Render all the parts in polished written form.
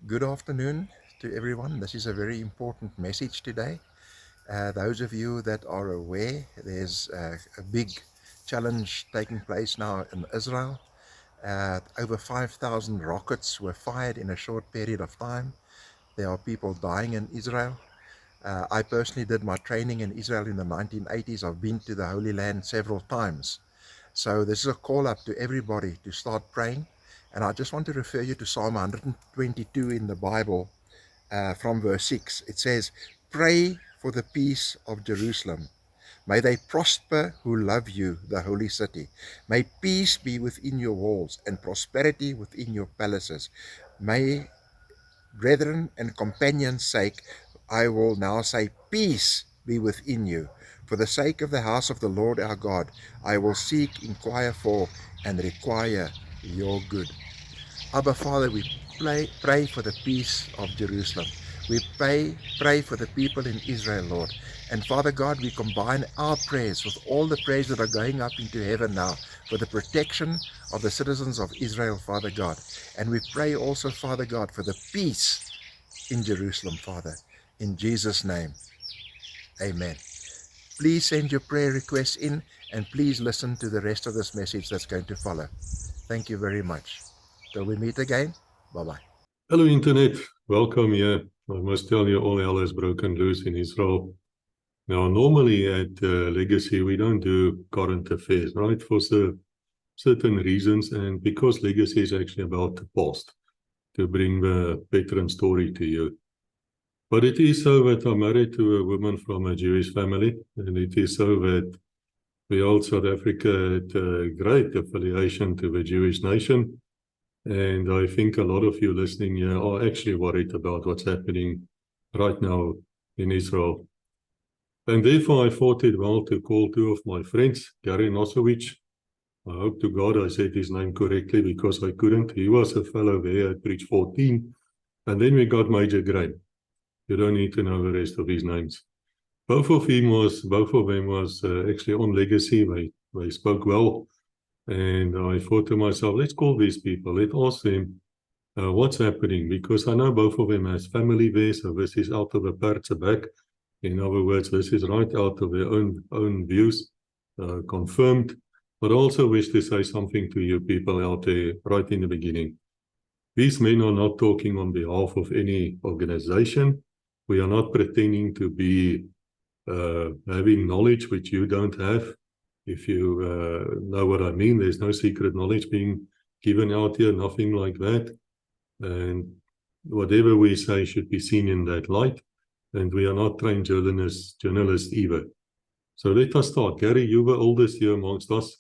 Good afternoon to everyone. This is a very important message today. Those of you that are aware, there's a big challenge taking place now in Israel. Over 5,000 rockets were fired in a short period of time. There are people dying in Israel. I personally did my training in Israel in the 1980s. I've been to the Holy Land several times. So this is a call up to everybody to start praying. And I just want to refer you to Psalm 122 in the Bible, from verse 6. It says, "Pray for the peace of Jerusalem. May they prosper who love you, the holy city. May peace be within your walls and prosperity within your palaces. May brethren and companions' sake, I will now say, peace be within you. For the sake of the house of the Lord our God, I will seek, inquire for, and require your good." Abba Father, we pray for the peace of Jerusalem. We pray for the people in Israel, Lord. And Father God, we combine our prayers with all the prayers that are going up into heaven now for the protection of the citizens of Israel, Father God. And we pray also, Father God, for the peace in Jerusalem, Father. In Jesus' name, amen. Please send your prayer requests in, and please listen to the rest of this message that's going to follow. Thank you very much. Till we meet again, bye-bye. Hello, Internet. Welcome here. I must tell you, all hell has broken loose in Israel. Now, normally at Legacy, we don't do current affairs, right? For certain reasons, and because Legacy is actually about the past, to bring the Patron story to you. But it is so that I'm married to a woman from a Jewish family, and it is so that we hold South Africa at a great affiliation to the Jewish nation. And I think a lot of you listening here are actually worried about what's happening right now in Israel. And therefore, I thought it well to call two of my friends, Gary Nosowicz. I hope to God I said his name correctly because I couldn't. He was a fellow there at Bridge 14. And then we got Major Graeme. You don't need to know the rest of his names. Both of them was actually on Legacy. They spoke well. And I thought to myself, let's call these people. Let's ask them what's happening. Because I know both of them has family there. So this is out of the Pertse back. In other words, this is right out of their own views, confirmed. But I also wish to say something to you people out there right in the beginning. These men are not talking on behalf of any organization. We are not pretending to be having knowledge which you don't have. If you know what I mean, there's no secret knowledge being given out here, nothing like that. And whatever we say should be seen in that light. And we are not trained journalists either. So let us start. Gary, you were oldest here amongst us.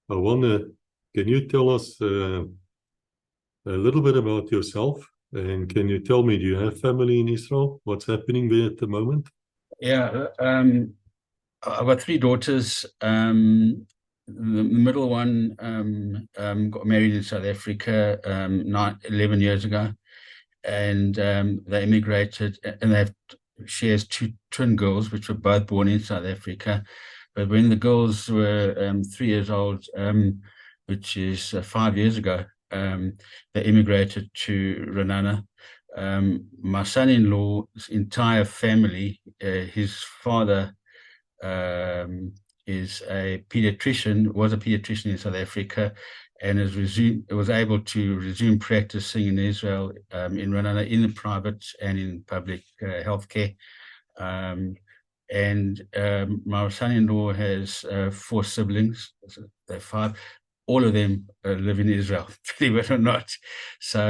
Can you tell us a little bit about yourself? And can you tell me, do you have family in Israel? What's happening there at the moment? Yeah, I've got three daughters. The middle one got married in South Africa 11 years ago, and they immigrated, and she has two twin girls, which were both born in South Africa. But when the girls were 3 years old, which is 5 years ago, they immigrated to Renana. My son-in-law's entire family, his father was a pediatrician in South Africa, and was able to resume practicing in Israel, in Renana, in the private and in public healthcare. My son-in-law has 4 siblings. They're 5. All of them live in Israel, believe it or not. So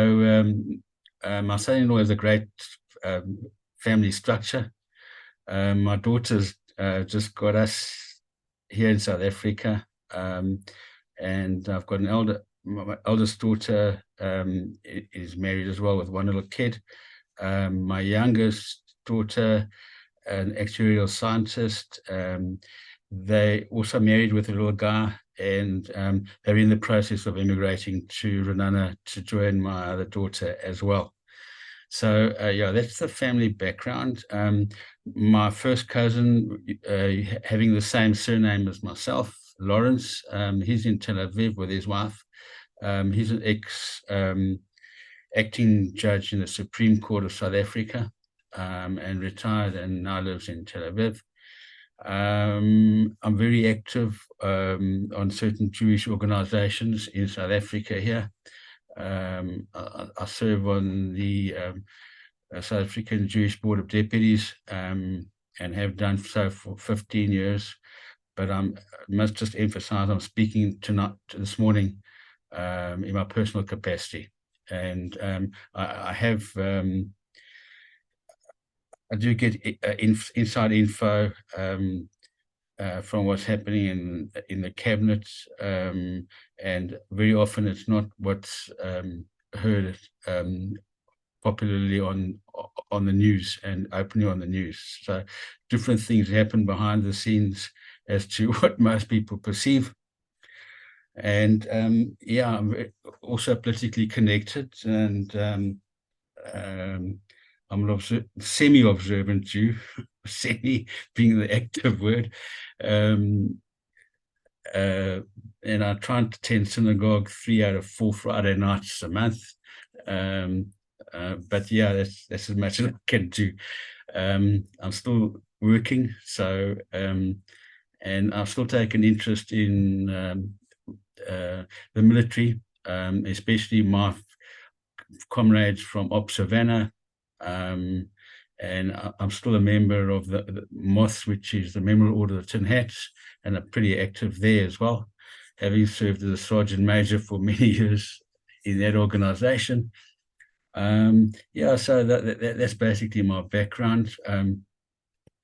my son-in-law has a great family structure. My daughters just got us here in South Africa, and I've got my eldest daughter is married as well with one little kid. My youngest daughter, an actuarial scientist, they also married with a little guy, and they're in the process of immigrating to Renana to join my other daughter as well. So yeah, that's the family background. My first cousin, having the same surname as myself, Lawrence, he's in Tel Aviv with his wife. He's an acting judge in the Supreme Court of South Africa, and retired, and now lives in Tel Aviv. I'm very active on certain Jewish organizations in South Africa here. I serve on the South African Jewish Board of Deputies, and have done so for 15 years. But I must just emphasize, I'm speaking this morning in my personal capacity. And I do get inside info from what's happening in the cabinet, and very often it's not what's heard popularly on the news and openly on the news. So different things happen behind the scenes as to what most people perceive. And yeah, I'm also politically connected, and I'm an semi-observant Jew, semi being the active word. And I try and attend synagogue 3 out of 4 Friday nights a month. But yeah, that's as much as I can do. I'm still working, so and I've still taken interest in the military, especially my comrades from Op Savannah, and I'm still a member of the MOTH, which is the Memorial Order of the Tin Hats, and I'm pretty active there as well, having served as a sergeant major for many years in that organization. Yeah, so that's basically my background, and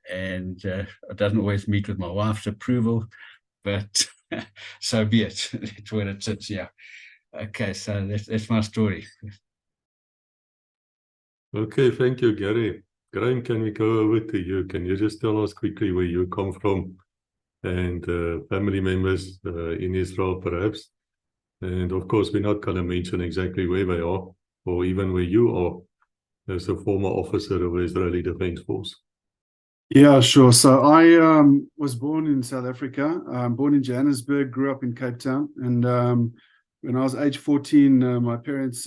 it doesn't always meet with my wife's approval, but so be it. It's what it is. Yeah. Okay, so that's my story. Okay, thank you, Gary. Graeme, can we go over to you? Can you just tell us quickly where you come from and family members in Israel, perhaps? And of course, we're not going to mention exactly where they are or even where you are as a former officer of the Israeli Defense Force. Yeah, sure. So I was born in South Africa, born in Johannesburg, grew up in Cape Town. And when I was age 14, my parents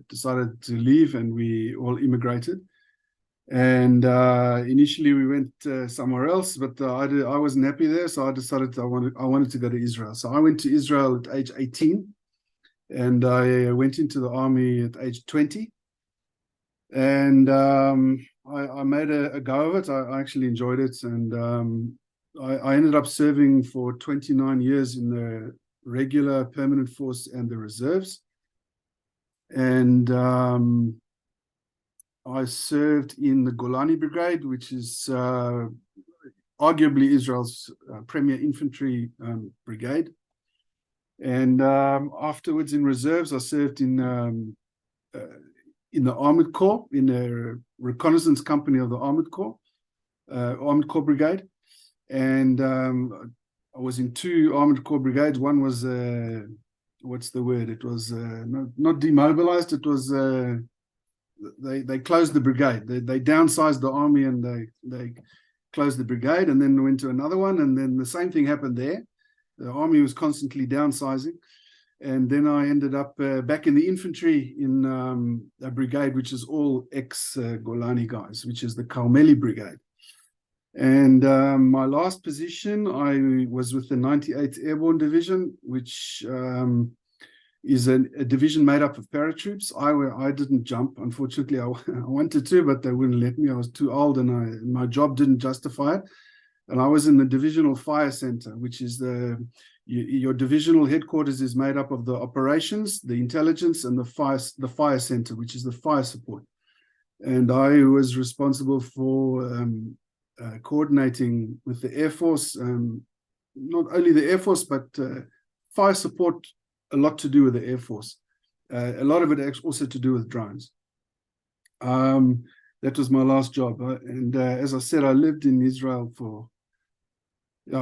decided to leave and we all immigrated. And initially we went somewhere else, but I wasn't happy there. So I decided I wanted to go to Israel. So I went to Israel at age 18 and I went into the army at age 20. And I made a go of it. I actually enjoyed it. And I ended up serving for 29 years in the regular permanent force and the reserves. And I served in the Golanni Brigade, which is arguably Israel's premier infantry brigade. And afterwards in reserves, I served in the Armored Corps, in the reconnaissance company of the Armored Corps Brigade. And I was in 2 Armored Corps brigades. One was, what's the word? It was not demobilized. It was, they closed the brigade. They downsized the army and they closed the brigade, and then went to another one. And then the same thing happened there. The army was constantly downsizing. And then I ended up back in the infantry in a brigade, which is all ex-Golanni guys, which is the Carmeli Brigade. And my last position, I was with the 98th Airborne Division, which is a division made up of paratroops. I didn't jump, unfortunately. I wanted to, but they wouldn't let me. I was too old and my job didn't justify it. And I was in the Divisional Fire Center, which is your divisional headquarters is made up of the operations, the intelligence, and the fire center, which is the fire support. And I was responsible for coordinating with the Air Force, not only the Air Force, but fire support, a lot to do with the Air Force. A lot of it also to do with drones. That was my last job. And as I said, I lived in Israel for,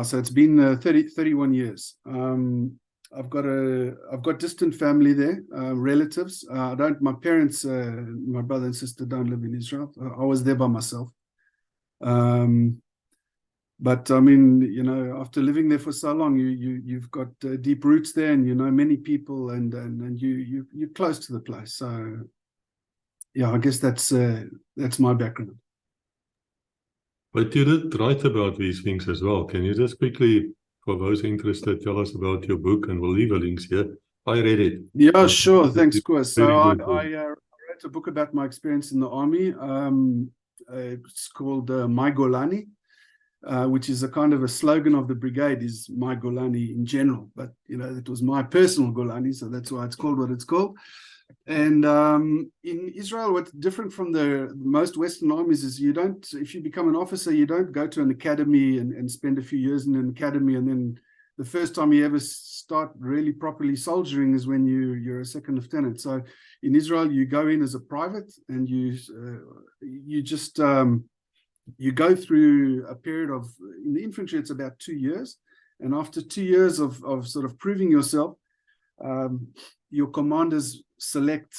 so it's been 31 years. I've got distant family there, relatives. My parents, my brother and sister don't live in Israel. I was there by myself. But I mean, after living there for so long, you've got deep roots there, and you know many people, and you're close to the place. So yeah, I guess that's my background. But you did write about these things as well. Can you just quickly, for those interested, tell us about your book, and we'll leave the links here. I read it. Yeah, sure. Thanks, Koos. So Very I good. wrote a book about my experience in the army. It's called My Golanni, which is a kind of a slogan of the brigade, is My Golanni in general. But, you know, it was my personal Golanni, so that's why it's called what it's called. And in Israel, what's different from the most Western armies is you don't, if you become an officer, you don't go to an academy and spend a few years in an academy, and then the first time you ever start really properly soldiering is when you're a second lieutenant. So in Israel, you go in as a private, and you just you go through a period of, in the infantry, it's about 2 years. And after 2 years of sort of proving yourself, your commanders select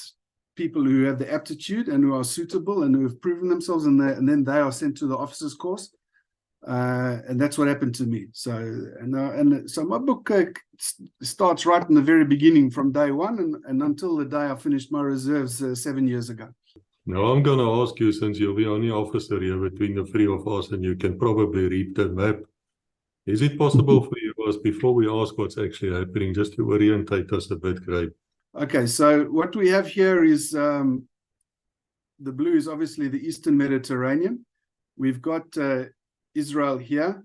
people who have the aptitude and who are suitable and who have proven themselves, and then they are sent to the officers course. And that's what happened to me. So so my book starts right in the very beginning, from day one and until the day I finished my reserves 7 years ago. Now I'm going to ask you, since you're the only officer here between the three of us, and you can probably read the map, is it possible for you, before we ask what's actually happening, just to orientate us a bit, Graeme? Okay, so what we have here is the blue is obviously the Eastern Mediterranean. We've got Israel here.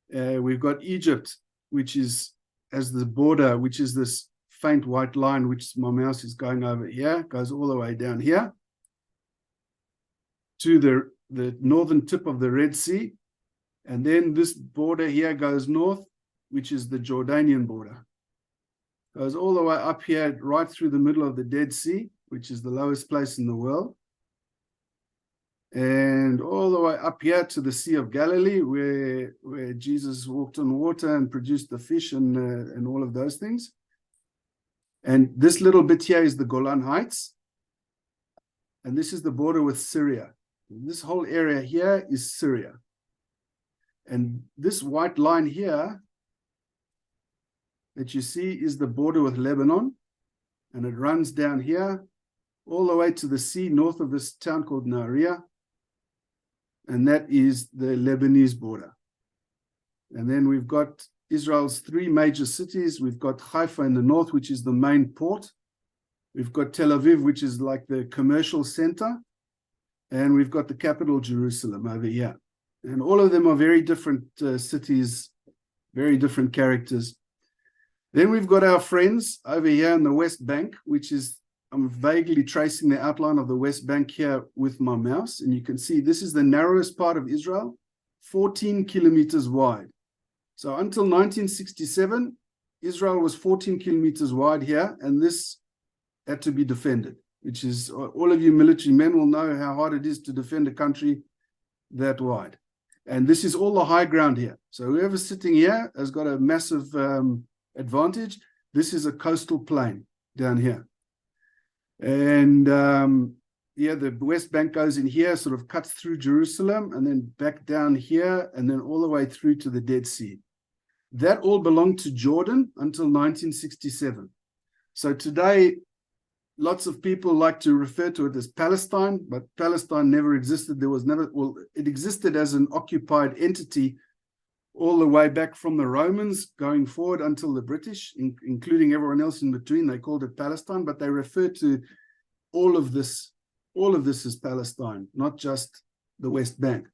We've got Egypt, which is as the border, which is this faint white line, which my mouse is going over here, goes all the way down here to the northern tip of the Red Sea. And then this border here goes north, which is the Jordanian border. Goes all the way up here, right through the middle of the Dead Sea, which is the lowest place in the world. And all the way up here to the Sea of Galilee, where Jesus walked on water and produced the fish and all of those things. And this little bit here is the Golan Heights. And this is the border with Syria. This whole area here is Syria. And this white line here that you see is the border with Lebanon. And it runs down here all the way to the sea north of this town called Nahariya. And that is the Lebanese border. And then we've got Israel's three major cities. We've got Haifa in the north, which is the main port. We've got Tel Aviv, which is like the commercial center. And we've got the capital, Jerusalem, over here. And all of them are very different cities, very different characters. Then we've got our friends over here in the West Bank, which is, I'm vaguely tracing the outline of the West Bank here with my mouse. And you can see this is the narrowest part of Israel, 14 kilometers wide. So until 1967, Israel was 14 kilometers wide here, and this had to be defended, which is, all of you military men will know how hard it is to defend a country that wide. And this is all the high ground here. So whoever's sitting here has got a massive advantage. This is a coastal plain down here. And yeah, the West Bank goes in here, sort of cuts through Jerusalem, and then back down here, and then all the way through to the Dead Sea. That all belonged to Jordan until 1967. So today, lots of people like to refer to it as Palestine, but Palestine never existed. There was never, well, it existed as an occupied entity all the way back from the Romans going forward until the British, including everyone else in between. They called it Palestine, but they referred to all of this as Palestine, not just the West Bank.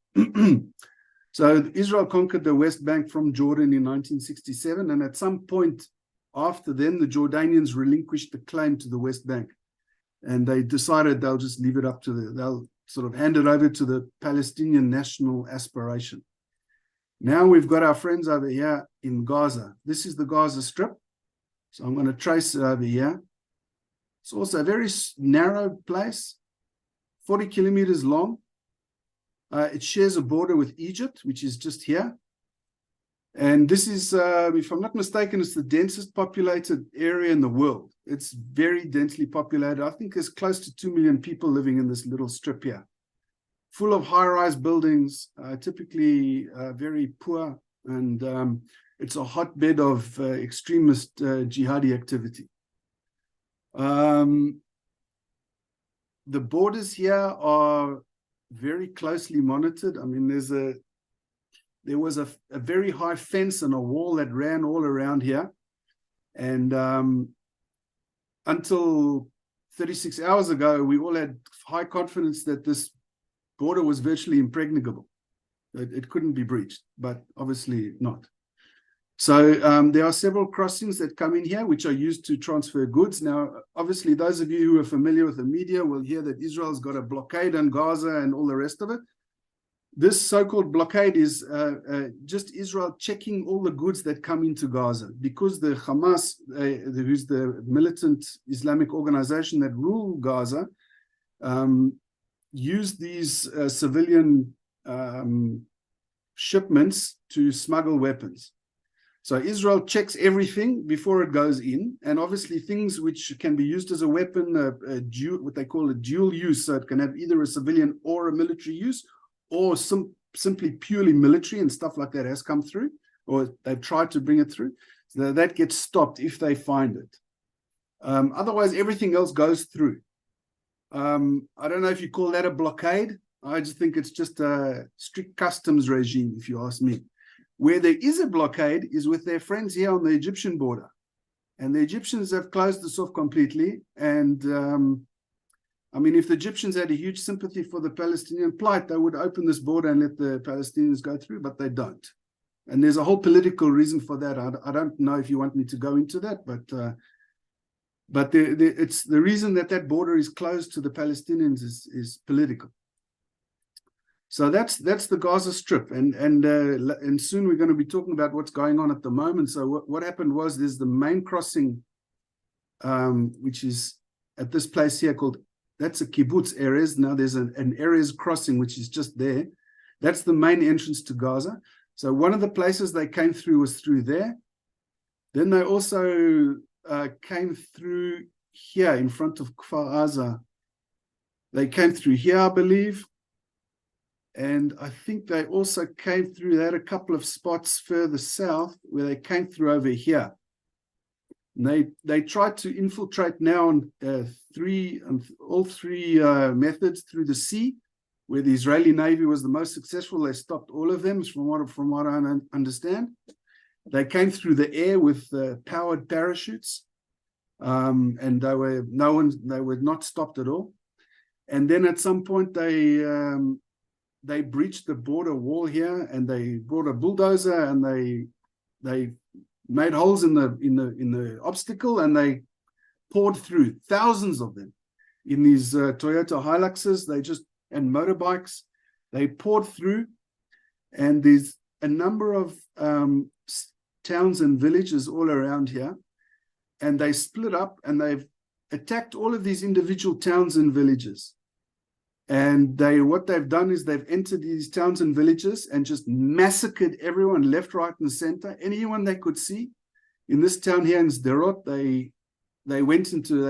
So Israel conquered the West Bank from Jordan in 1967, and at some point after then, the Jordanians relinquished the claim to the West Bank, and they decided they'll just leave it up to they'll sort of hand it over to the Palestinian national aspiration. Now we've got our friends over here in Gaza. This is the Gaza Strip. So I'm going to trace it over here. It's also a very narrow place, 40 kilometers long. It shares a border with Egypt, which is just here. And this is, if I'm not mistaken, it's the densest populated area in the world. It's very densely populated. I think there's close to 2 million people living in this little strip here. Full of high-rise buildings, typically very poor, and it's a hotbed of extremist jihadi activity. the borders here are very closely monitored. I mean, there was a very high fence and a wall that ran all around here. And until 36 hours ago, we all had high confidence that this border was virtually impregnable. It couldn't be breached, but obviously not. So there are several crossings that come in here, which are used to transfer goods. Now, obviously, those of you who are familiar with the media will hear that Israel's got a blockade on Gaza and all the rest of it. This so-called blockade is just Israel checking all the goods that come into Gaza, because the HAMAS, who's the militant Islamic organization that rule Gaza, use these civilian shipments to smuggle weapons. So Israel checks everything before it goes in, and obviously things which can be used as a weapon, what they call a dual use, so it can have either a civilian or a military use, or simply purely military, and stuff like that has come through, or they've tried to bring it through. So that gets stopped if they find it. Otherwise, everything else goes through. I don't know if you call that a blockade. I just think it's just a strict customs regime, if you ask me. Where there is a blockade is with their friends here on the Egyptian border. And the Egyptians have closed this off completely. And I mean, if the Egyptians had a huge sympathy for the Palestinian plight, they would open this border and let the Palestinians go through, but they don't. And there's a whole political reason for that. I don't know if you want me to go into that, but it's the reason that border is closed to the Palestinians is political. So that's the Gaza Strip, and soon we're going to be talking about what's going on at the moment. So what happened was there's the main crossing, which is at this place here called, that's a kibbutz Erez. Now there's an Erez crossing which is just there. That's the main entrance to Gaza. So one of the places they came through was through there. Then they also came through here in front of Kfar Aza. They came through here, I believe. And I think they also came through, they had a couple of spots further south where they came through over here. And they tried to infiltrate now on all three methods through the sea, where the Israeli Navy was the most successful. They stopped all of them, from what I understand. They came through the air with powered parachutes, and they were not stopped at all. And then at some point they breached the border wall here, and they brought a bulldozer, and they made holes in the obstacle, and they poured through, thousands of them in these Toyota Hiluxes, and motorbikes. They poured through, and there's a number of towns and villages all around here, and they split up, and they've attacked all of these individual towns and villages. And what they've done is they've entered these towns and villages and just massacred everyone left, right, and center. Anyone they could see. In this town here in Sderot, they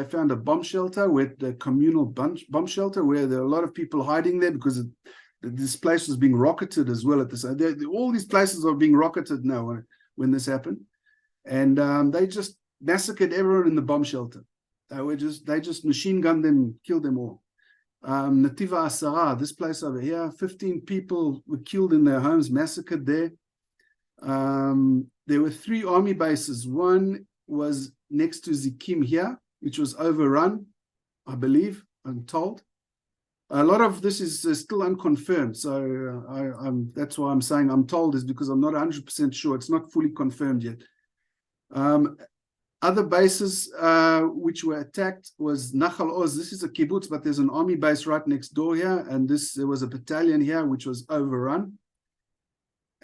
found a bomb shelter, where the communal bomb shelter, where there are a lot of people hiding there because this place was being rocketed as well at this. All these places are being rocketed now when this happened, and they just massacred everyone in the bomb shelter. They just machine gunned them, killed them all. Nativa Asara, this place over here, 15 people were killed in their homes, massacred there. There were 3 army bases. One was next to Zikim here, which was overrun, I believe, I'm told. A lot of this is still unconfirmed, so that's why I'm saying I'm told, is because I'm not 100% sure. It's not fully confirmed yet. Other bases which were attacked was Nachal Oz. This is a kibbutz, but there's an army base right next door here, and there was a battalion here which was overrun.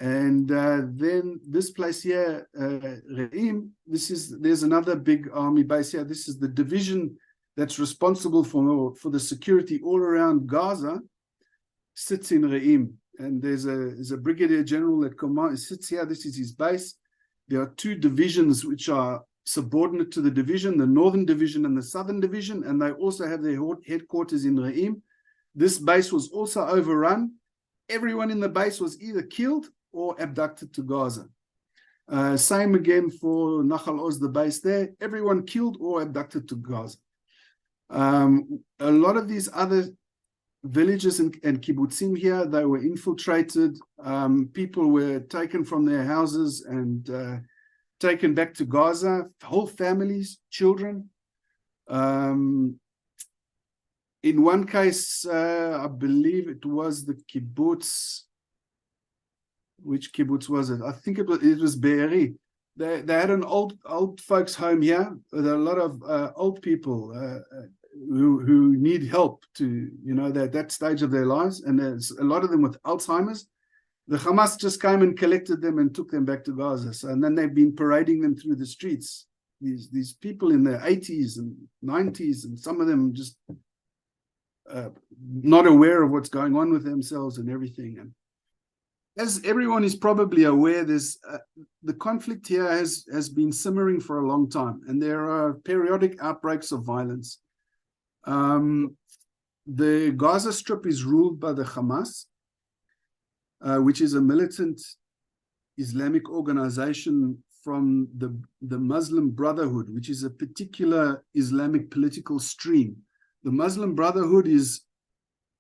And then this place here, Re'im, there's another big army base here. This is the division that's responsible for the security all around Gaza, sits in Re'im. And there's a brigadier general that sits here. This is his base. There are 2 divisions which are subordinate to the division, the Northern Division and the Southern Division, and they also have their headquarters in Re'im. This base was also overrun. Everyone in the base was either killed or abducted to Gaza. Same again for Nachal Oz, the base there. Everyone killed or abducted to Gaza. A lot of these other villages and kibbutzim here, they were infiltrated. People were taken from their houses and taken back to Gaza, whole families, children. In one case, I believe it was the kibbutz. Which kibbutz was it? I think it was Be'eri. They had an old folks home here with a lot of old people who need help to, that stage of their lives, and there's a lot of them with Alzheimer's. The Hamas just came and collected them and took them back to Gaza. So, and then they've been parading them through the streets. These people in their 80s and 90s, and some of them just not aware of what's going on with themselves and everything. And as everyone is probably aware, there's the conflict here has been simmering for a long time, and there are periodic outbreaks of violence. The Gaza Strip is ruled by the Hamas, which is a militant Islamic organization from the Muslim Brotherhood, which is a particular Islamic political stream. The Muslim Brotherhood is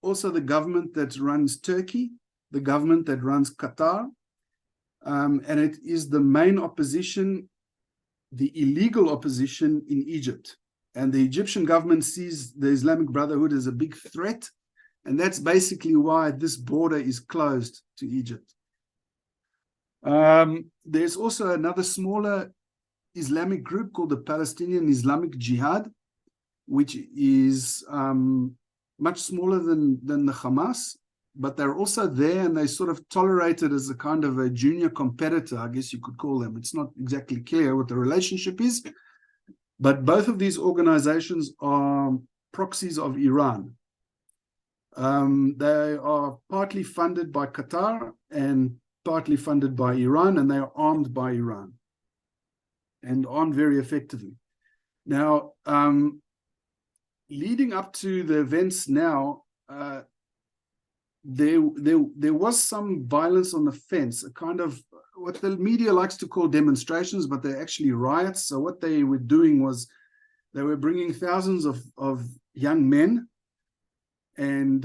also the government that runs Turkey, the government that runs Qatar, and it is the main opposition, the illegal opposition in Egypt. And the Egyptian government sees the Islamic Brotherhood as a big threat, and that's basically why this border is closed to Egypt. There's also another smaller Islamic group called the Palestinian Islamic Jihad, which is much smaller than the Hamas, but they're also there, and they sort of tolerated as a kind of a junior competitor, I guess you could call them. It's not exactly clear what the relationship is, but both of these organizations are proxies of Iran. They are partly funded by Qatar and partly funded by Iran, and they are armed by Iran and armed very effectively. Now, leading up to the events now, there was some violence on the fence, a kind of what the media likes to call demonstrations, but they're actually riots. So what they were doing was they were bringing thousands of young men and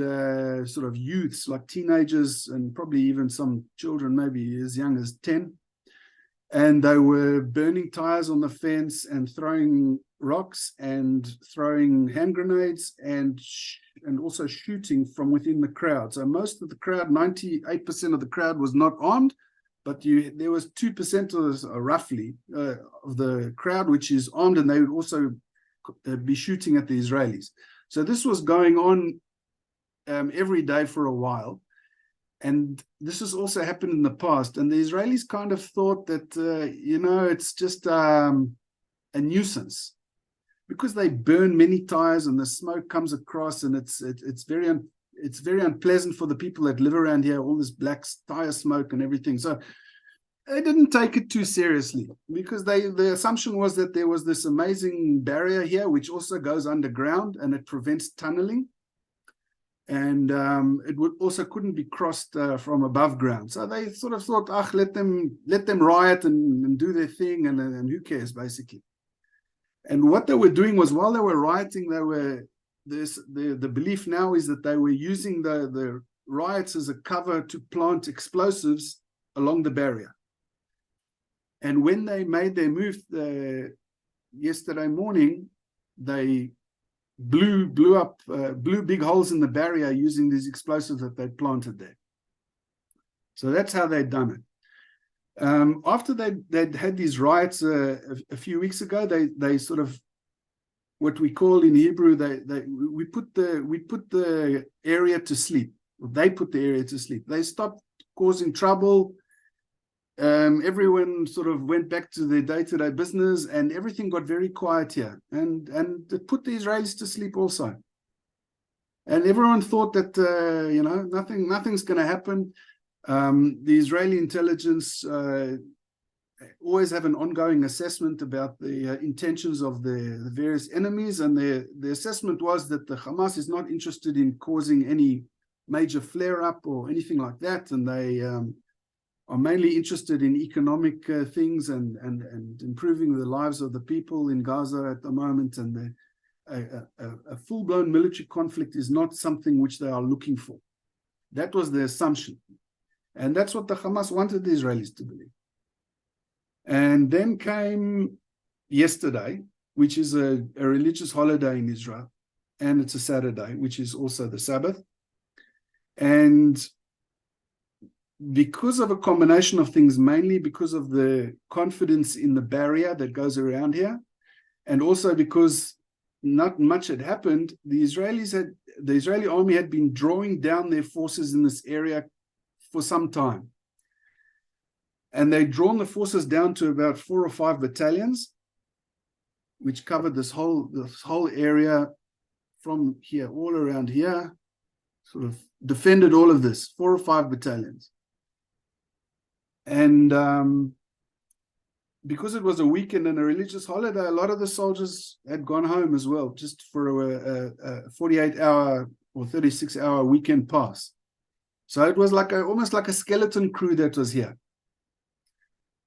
sort of youths, like teenagers and probably even some children, maybe as young as 10. And they were burning tires on the fence and throwing rocks and throwing hand grenades and also shooting from within the crowd. So most of the crowd, 98% of the crowd was not armed, but there was 2% roughly of the crowd which is armed, and they would also be shooting at the Israelis. So this was going on every day for a while. And this has also happened in the past. And the Israelis kind of thought that, it's just a nuisance, because they burn many tires and the smoke comes across, and it's very unpleasant for the people that live around here, all this black tire smoke and everything. So they didn't take it too seriously, because the assumption was that there was this amazing barrier here, which also goes underground and it prevents tunneling. And it would also couldn't be crossed from above ground. So they sort of thought, let them riot and do their thing, and who cares, basically. And what they were doing was, while they were rioting, the belief now is that they were using the riots as a cover to plant explosives along the barrier. And when they made their move yesterday morning, they blew big holes in the barrier using these explosives that they planted there. So that's how they'd done it. After they'd had these riots a few weeks ago, they sort of, what we call in Hebrew, we put the area to sleep. They put the area to sleep. They stopped causing trouble. Everyone sort of went back to their day-to-day business, and everything got very quiet here. And it put the Israelis to sleep also. And everyone thought that nothing's going to happen. The Israeli intelligence always have an ongoing assessment about the intentions of the various enemies, and the assessment was that the Hamas is not interested in causing any major flare-up or anything like that, and they are mainly interested in economic things and improving the lives of the people in Gaza at the moment. And a full-blown military conflict is not something which they are looking for. That was the assumption. And that's what the Hamas wanted the Israelis to believe. And then came yesterday, which is a religious holiday in Israel, and it's a Saturday, which is also the Sabbath. And because of a combination of things, mainly because of the confidence in the barrier that goes around here, and also because not much had happened, the Israeli army had been drawing down their forces in this area for some time. And they'd drawn the forces down to about 4 or 5 battalions, which covered this whole area from here, all around here, sort of defended all of this, 4 or 5 battalions. And because it was a weekend and a religious holiday, a lot of the soldiers had gone home as well, just for a 48-hour or 36-hour weekend pass. So it was like almost like a skeleton crew that was here.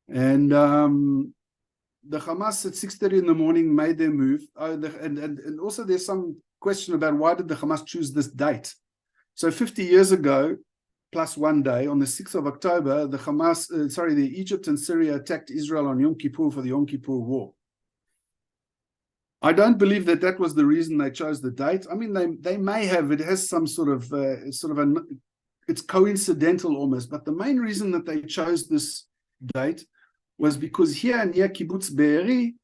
And the Hamas at 6:30 in the morning made their move. And also there's some question about why did the Hamas choose this date? So 50 years ago, plus 1 day, on the 6th of October, the Egypt and Syria attacked Israel on Yom Kippur for the Yom Kippur War. I don't believe that was the reason they chose the date. I mean, they may have. It has some it's coincidental almost. But the main reason that they chose this date was because here near Kibbutz Be'eri,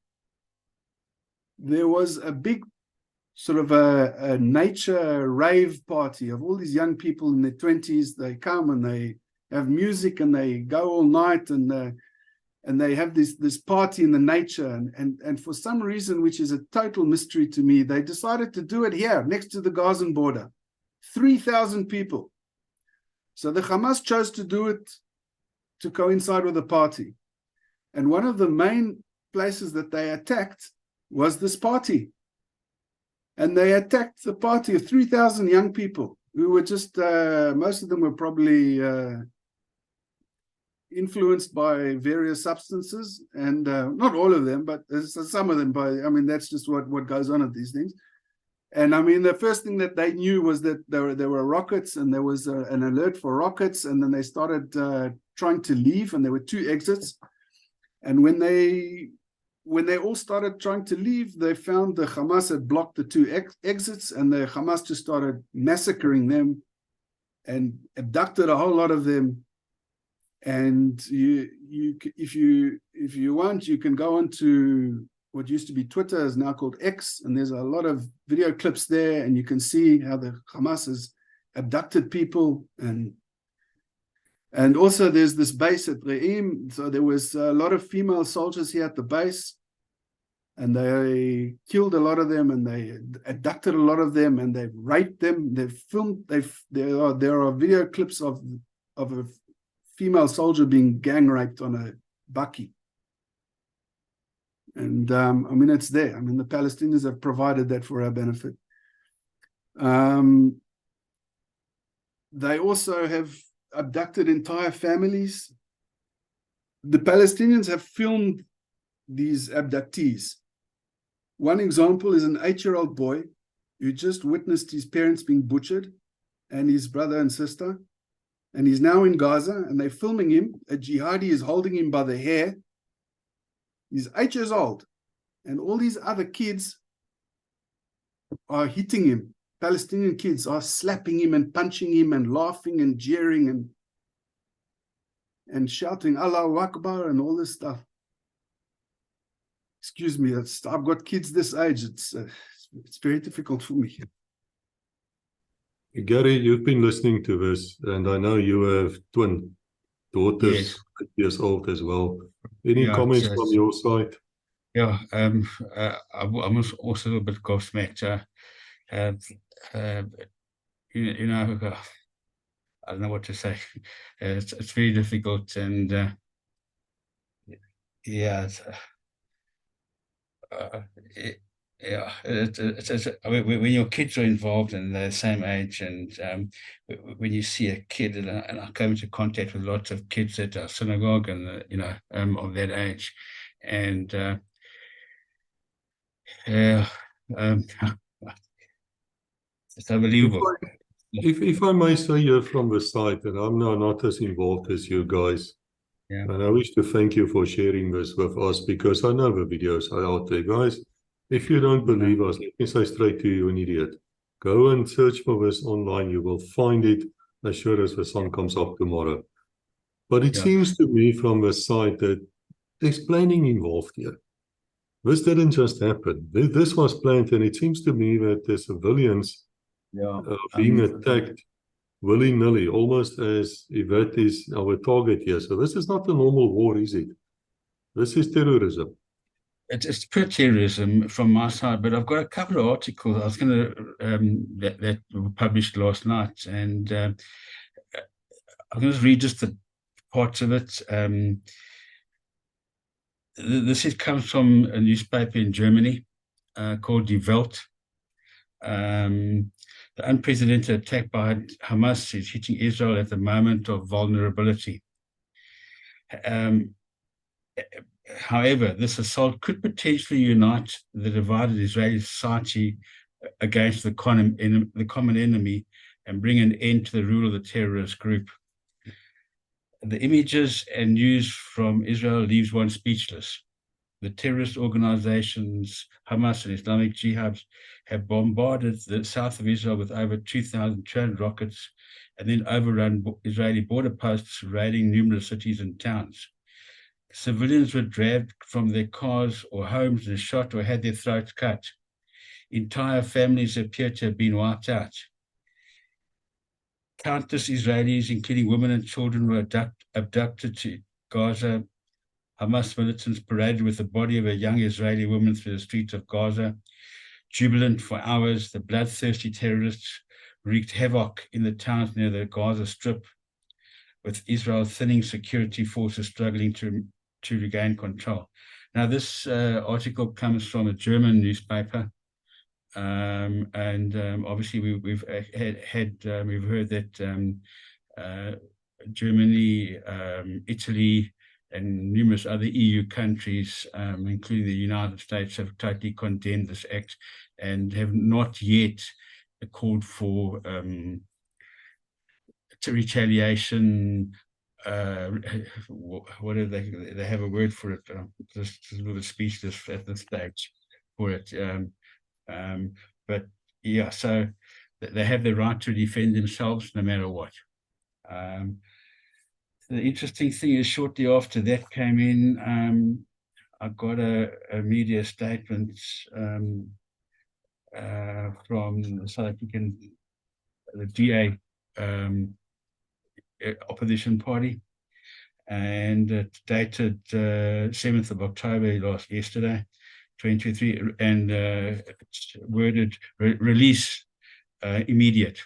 there was a big sort of a nature rave party of all these young people in their 20s. They come and they have music and they go all night and they have this party in the nature. And for some reason, which is a total mystery to me, they decided to do it here next to the Gazan border. 3,000 people. So the Hamas chose to do it to coincide with the party. And one of the main places that they attacked was this party. And they attacked the party of 3,000 young people who were just, most of them were probably influenced by various substances. And not all of them, but some of them, that's just what goes on at these things. And I mean, the first thing that they knew was that there were rockets, and there was an alert for rockets. And then they started trying to leave, and there were 2 exits. And when they all started trying to leave, they found the Hamas had blocked the 2 exits, and the Hamas just started massacring them and abducted a whole lot of them. And if you want, you can go on to what used to be Twitter, is now called X, and there's a lot of video clips there, and you can see how the Hamas has abducted people. And also there's this base at Graeme. So there was a lot of female soldiers here at the base, and they killed a lot of them, and they abducted a lot of them, and they raped them. They've filmed. There are video clips of a female soldier being gang raped on a bakkie. And it's there. The Palestinians have provided that for our benefit. They also have abducted entire families. The Palestinians have filmed these abductees. One example is an 8-year-old boy who just witnessed his parents being butchered, and his brother and sister, and he's now in Gaza, and they're filming him. A jihadi is holding him by the hair. He's 8 years old, and all these other kids are hitting him. Palestinian kids are slapping him and punching him and laughing and jeering and shouting Allahu Akbar and all this stuff. Excuse me, I've got kids this age. It's very difficult for me. Gary, you've been listening to this, and I know you have twin daughters, Yes. 8 years old as well. Any comments from your side? Yeah, I was also a bit gobsmacked. I don't know what to say. It's very difficult, and when your kids are involved and they're the same age, and when you see a kid, and I come into contact with lots of kids at our synagogue, and of that age, and It's unbelievable. If I may say here from the side, and I'm now not as involved as you guys, Yeah. and I wish to thank you for sharing this with us, because I know the videos are out there, guys. If you don't believe us, let me say straight to you, an idiot. Go and search for this online. You will find it as sure as the sun comes up tomorrow. But it Yeah. seems to me from the side that there's planning involved here. This didn't just happen. This was planned, and it seems to me that the civilians Yeah. being attacked willy-nilly, almost as if that is our target here. So this is not a normal war, is it? This is terrorism. It's pure terrorism from my side, but I've got a couple of articles I was going to that were published last night, and I'm going to read just the parts of it. This comes from a newspaper in Germany called Die Welt. The unprecedented attack by Hamas is hitting Israel at the moment of vulnerability. However, this assault could potentially unite the divided Israeli society against the common enemy and bring an end to the rule of the terrorist group. The images and news from Israel leaves one speechless. The terrorist organizations Hamas and Islamic Jihad have bombarded the south of Israel with over 2,200 rockets and then overrun Israeli border posts, raiding numerous cities and towns. Civilians were dragged from their cars or homes and shot or had their throats cut. Entire families appear to have been wiped out. Countless Israelis, including women and children, were abducted to Gaza. Hamas militants paraded with the body of a young Israeli woman through the streets of Gaza. Jubilant for hours, the bloodthirsty terrorists wreaked havoc in the towns near the Gaza Strip, with Israel thinning security forces struggling to regain control. Now, this article comes from a German newspaper, and obviously we've heard that Germany, Italy, and numerous other EU countries, including the United States, have totally condemned this act and have not yet called for retaliation. What do they have a word for it? Just a little speechless at this stage for it. But yeah, so they have the right to defend themselves no matter what. The interesting thing is, shortly after that came in, I got a media statement from the South African, the DA opposition party, and it dated 7th of October yesterday, 2023, and it's worded release immediate.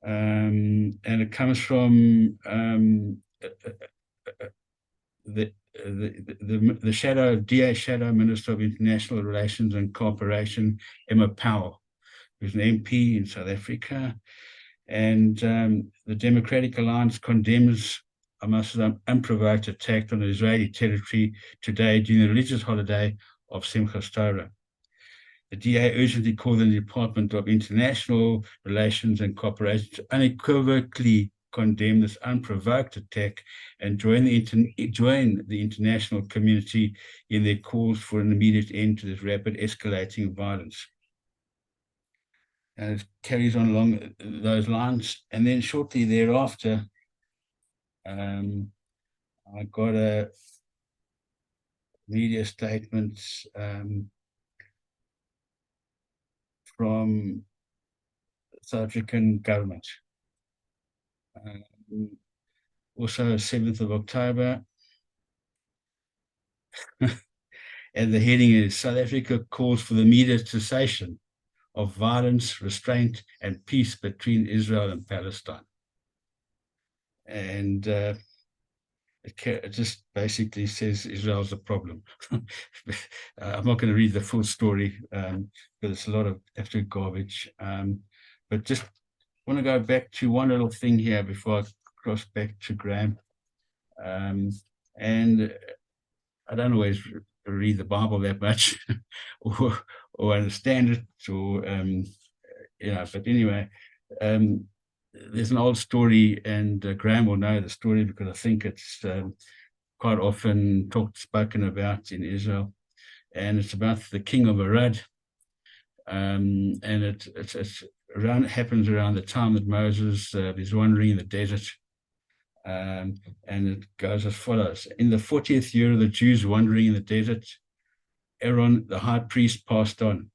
And it comes from the DA Shadow Minister of International Relations and Cooperation, Emma Powell, who's an MP in South Africa. And the Democratic Alliance condemns Hamas's unprovoked attack on Israeli territory today during the religious holiday of Simchas Torah. The DA urgently called on the Department of International Relations and Cooperation to unequivocally condemn this unprovoked attack and join the international community in their calls for an immediate end to this rapid escalating violence. And it carries on along those lines. And then shortly thereafter, I got a media statement from the South African government. Also 7th of October. And the heading is, South Africa calls for the immediate cessation of violence, restraint, and peace between Israel and Palestine. And it just basically says Israel's a problem. I'm not going to read the full story because it's a lot of absolute garbage. But just want to go back to one little thing here before I cross back to Graeme. And I don't always read the Bible that much, or or understand it, or but anyway, there's an old story, and Graeme will know the story because I think it's quite often spoken about in Israel, and it's about the king of Arad, and it happens around the time that Moses is wandering in the desert. And it goes as follows. In the 40th year of the Jews wandering in the desert, Aaron, the high priest, passed on.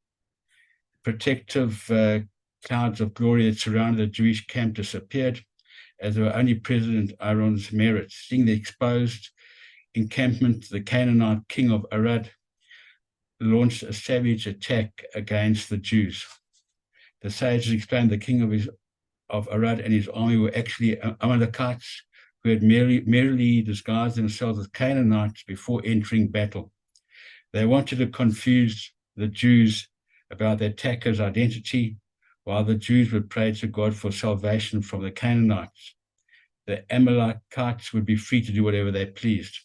Protective clouds of glory that surrounded the Jewish camp disappeared, as they were only present Aaron's merits. Seeing the exposed encampment, the Canaanite king of Arad launched a savage attack against the Jews. The sages explained the king of Arad and his army were actually Amalekites, who had merely disguised themselves as Canaanites before entering battle. They wanted to confuse the Jews about the attacker's identity, while the Jews would pray to God for salvation from the Canaanites. The Amalekites would be free to do whatever they pleased.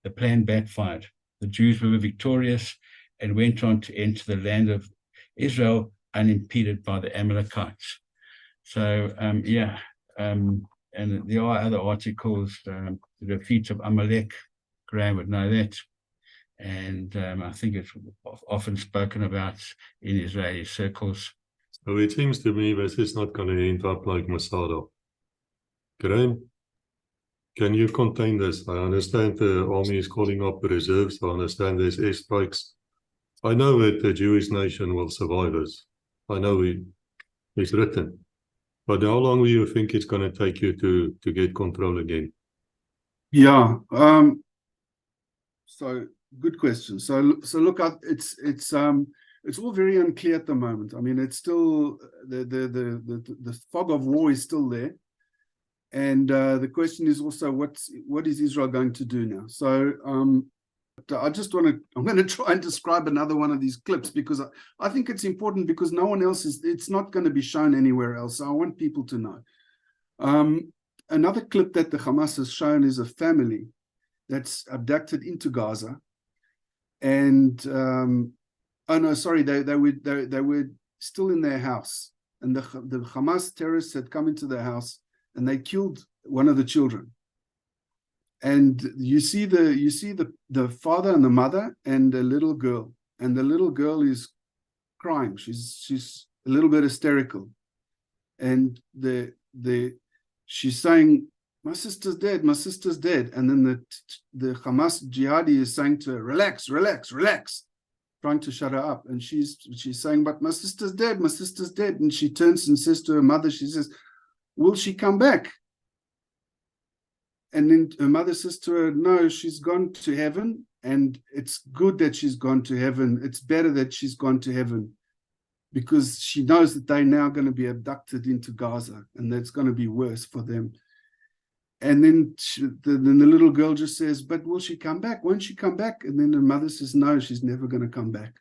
The plan backfired. The Jews were victorious and went on to enter the land of Israel unimpeded by the Amalekites. So, and there are other articles, the defeat of Amalek. Graeme would know that. And I think it's often spoken about in Israeli circles. So it seems to me this is not going to end up like Masada. Graeme, can you contain this? I understand the army is calling up reserves. I understand there's airstrikes. I know that the Jewish nation will survive this. I know it's written. But how long do you think it's going to take you to get control again? Yeah. So good question. So look, it's all very unclear at the moment. I mean, it's still the fog of war is still there, and the question is also what is Israel going to do now? So I'm going to try and describe another one of these clips because I think it's important because no one else it's not going to be shown anywhere else. So I want people to know. Another clip that the Hamas has shown is a family that's abducted into Gaza. And, they were still in their house. And the Hamas terrorists had come into their house and they killed one of the children. And you see the father and the mother and a little girl, and the little girl is crying. She's a little bit hysterical, and she's saying, "My sister's dead. My sister's dead." And then the Hamas jihadi is saying to her, "Relax, relax, relax," trying to shut her up. And she's saying, "But my sister's dead. My sister's dead." And she turns and says to her mother, she says, "Will she come back?" And then her mother says to her, "No, she's gone to heaven, and it's good that she's gone to heaven. It's better that she's gone to heaven because she knows that they're now going to be abducted into Gaza, and that's going to be worse for them." And then the little girl just says, "But will she come back? Won't she come back?" And then her mother says, "No, she's never going to come back."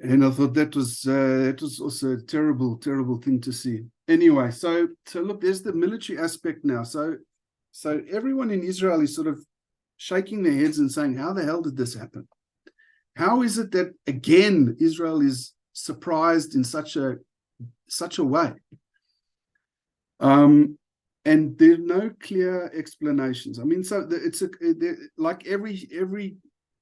And I thought that was also a terrible, terrible thing to see. Anyway, so look, there's the military aspect now. So everyone in Israel is sort of shaking their heads and saying, how the hell did this happen? How is it that, again, Israel is surprised in such a way? And there are no clear explanations. I mean, so like every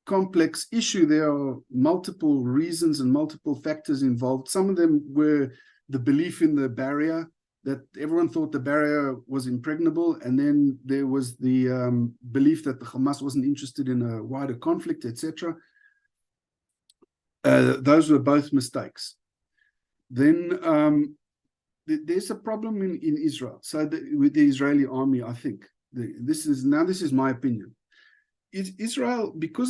complex issue, there are multiple reasons and multiple factors involved. Some of them were the belief in the barrier, that everyone thought the barrier was impregnable, and then there was the belief that the Hamas wasn't interested in a wider conflict, etc. Those were both mistakes. Then there's a problem in Israel. So with the Israeli army, I think this is my opinion. Israel, because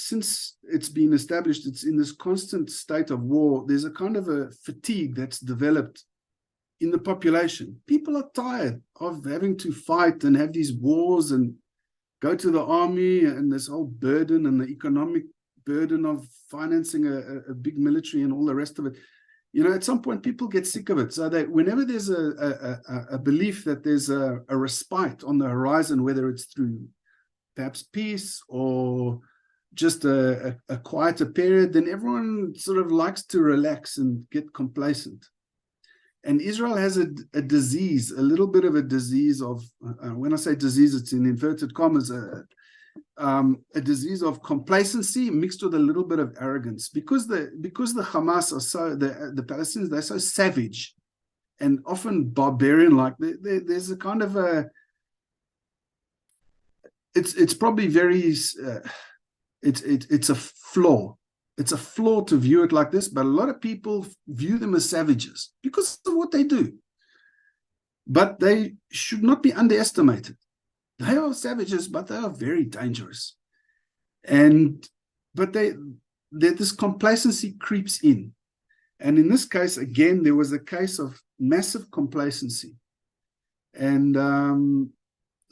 since it's been established, it's in this constant state of war. There's a kind of a fatigue that's developed in the population. People are tired of having to fight and have these wars and go to the army and this whole burden and the economic burden of financing a big military and all the rest of it. You know, at some point people get sick of it. So that whenever there's a belief that there's a respite on the horizon, whether it's through perhaps peace or just a quieter period, then everyone sort of likes to relax and get complacent. And Israel has a disease, a little bit of a disease of, when I say disease, it's in inverted commas, a disease of complacency mixed with a little bit of arrogance. Because the Hamas are so, the Palestinians, they're so savage and often barbarian-like. There's a kind of a, it's probably very, it's a flaw. It's a flaw to view it like this, but a lot of people view them as savages because of what they do. But they should not be underestimated. They are savages, but they are very dangerous. But this complacency creeps in. And in this case, again, there was a case of massive complacency. And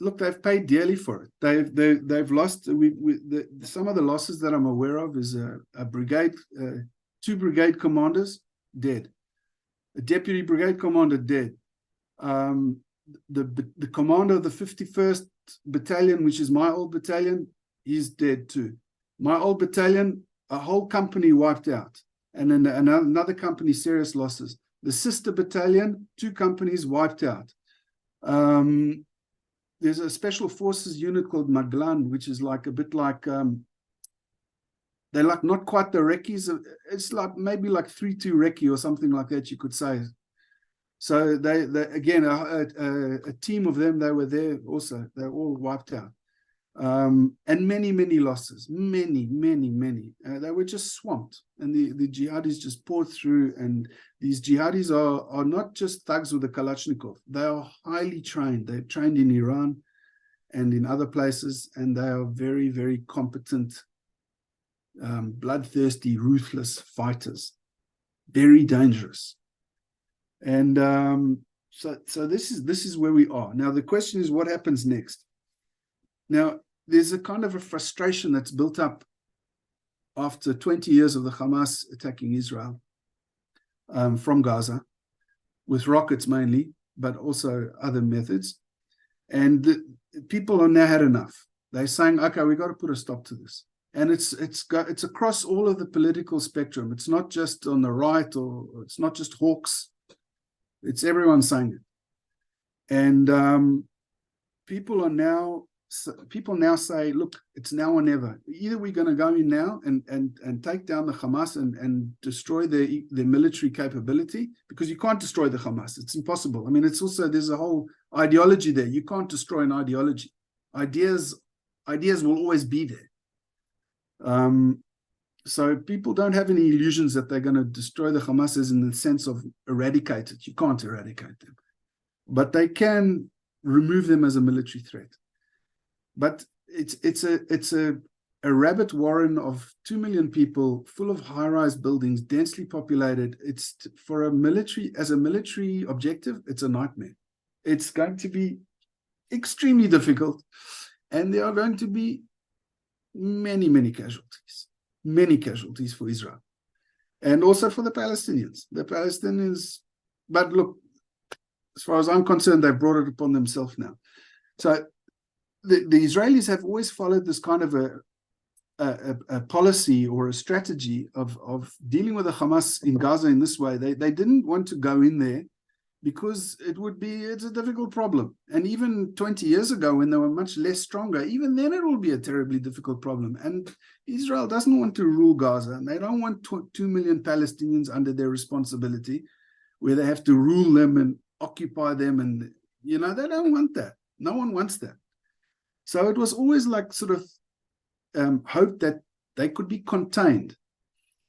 look, they've paid dearly for it. They've lost. Some of the losses that I'm aware of is a brigade, 2 brigade commanders dead, a deputy brigade commander dead. The commander of the 51st battalion, which is my old battalion, he's dead too. My old battalion, a whole company wiped out, and then another company, serious losses. The sister battalion, 2 companies wiped out. There's a special forces unit called Maglan, which is like a bit like, they're like not quite the Recce's. It's like maybe like 3-2 Recce or something like that, you could say. So they again, a team of them, they were there also. They're all wiped out. And many losses, many. They were just swamped, and the jihadis just poured through. And these jihadis are not just thugs with a Kalashnikov. They are highly trained. They're trained in Iran and in other places, and they are very competent, bloodthirsty, ruthless fighters. Very dangerous. And so this is where we are now. The question is, what happens next? Now, there's a kind of a frustration that's built up after 20 years of the Hamas attacking Israel from Gaza, with rockets mainly, but also other methods. And people are now had enough. They're saying, okay, we got to put a stop to this. And it's across all of the political spectrum. It's not just on the right, or it's not just hawks. It's everyone saying it. And people now say, look, it's now or never. Either we're going to go in now and take down the Hamas and destroy their military capability, because you can't destroy the Hamas. It's impossible. I mean, it's also, there's a whole ideology there. You can't destroy an ideology. Ideas will always be there. So people don't have any illusions that they're going to destroy the Hamas as in the sense of eradicate it. You can't eradicate them. But they can remove them as a military threat. But it's a rabbit warren of 2 million people, full of high-rise buildings, densely populated. It's for as a military objective, it's a nightmare. It's going to be extremely difficult, and there are going to be many casualties for Israel, and also for the Palestinians. But look, as far as I'm concerned, they've brought it upon themselves now. So the Israelis have always followed this kind of a policy or a strategy of dealing with the Hamas in Gaza in this way. They didn't want to go in there because it's a difficult problem. And even 20 years ago, when they were much less stronger, even then it will be a terribly difficult problem. And Israel doesn't want to rule Gaza, and they don't want 2 million Palestinians under their responsibility, where they have to rule them and occupy them. And, they don't want that. No one wants that. So it was always like sort of hope that they could be contained.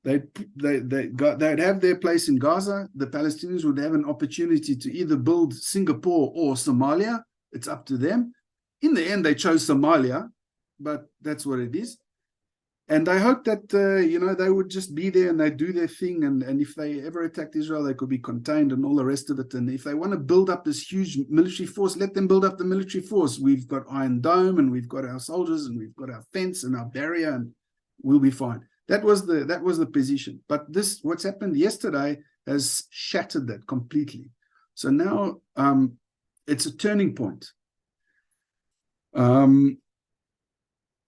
They'd have their place in Gaza. The Palestinians would have an opportunity to either build Singapore or Somalia. It's up to them. In the end, they chose Somalia, but that's what it is. And I hope that, they would just be there and they do their thing. And if they ever attacked Israel, they could be contained and all the rest of it. And if they want to build up this huge military force, let them build up the military force. We've got Iron Dome, and we've got our soldiers, and we've got our fence and our barrier, and we'll be fine. That was the position. But what's happened yesterday has shattered that completely. So now it's a turning point.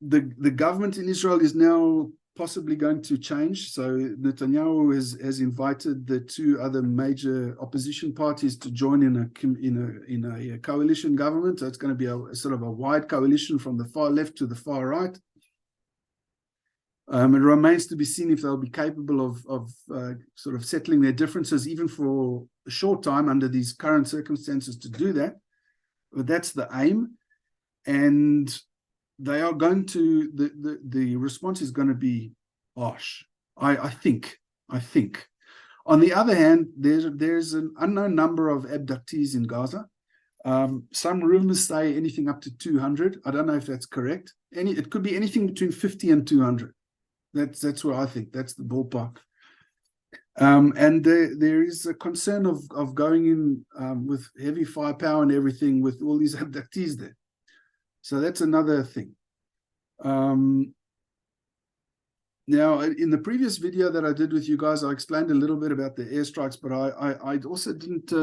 the government in Israel is now possibly going to change. So Netanyahu has invited the two other major opposition parties to join in a coalition government. So it's going to be a sort of a wide coalition from the far left to the far right. It remains to be seen if they'll be capable of sort of settling their differences, even for a short time under these current circumstances, to do that. But that's the aim. And they are going to, the response is going to be harsh, I think. On the other hand, there's an unknown number of abductees in Gaza. Some rumors say anything up to 200. I don't know if that's correct. It could be anything between 50 and 200. That's what I think. That's the ballpark. And there is a concern of going in with heavy firepower and everything with all these abductees there. So that's another thing. Now, in the previous video that I did with you guys, I explained a little bit about the airstrikes, but I also didn't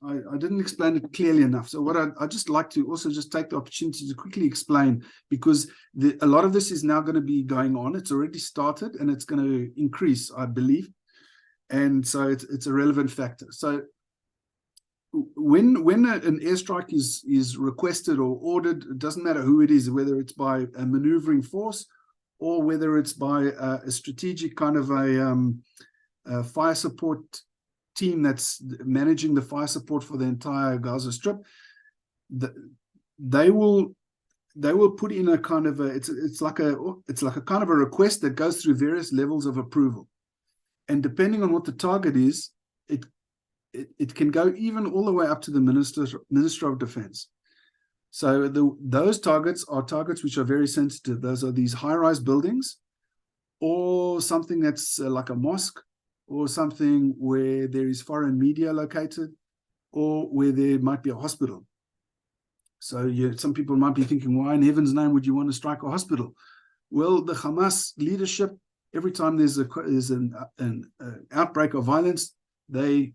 I didn't explain it clearly enough. So what I just like to also just take the opportunity to quickly explain, because a lot of this is now going to be going on. It's already started and it's going to increase, I believe. And so it's a relevant factor. So when an airstrike is requested or ordered, it doesn't matter who it is, whether it's by a maneuvering force or whether it's by a strategic kind of a fire support team that's managing the fire support for the entire Gaza Strip, they will put in a kind of it's like a kind of a request that goes through various levels of approval, and depending on what the target is, it can go even all the way up to the Minister of Defense. So those targets are targets which are very sensitive. Those are these high-rise buildings, or something that's like a mosque, or something where there is foreign media located, or where there might be a hospital. So some people might be thinking, why in heaven's name would you want to strike a hospital? Well, the Hamas leadership, every time there's an outbreak of violence, they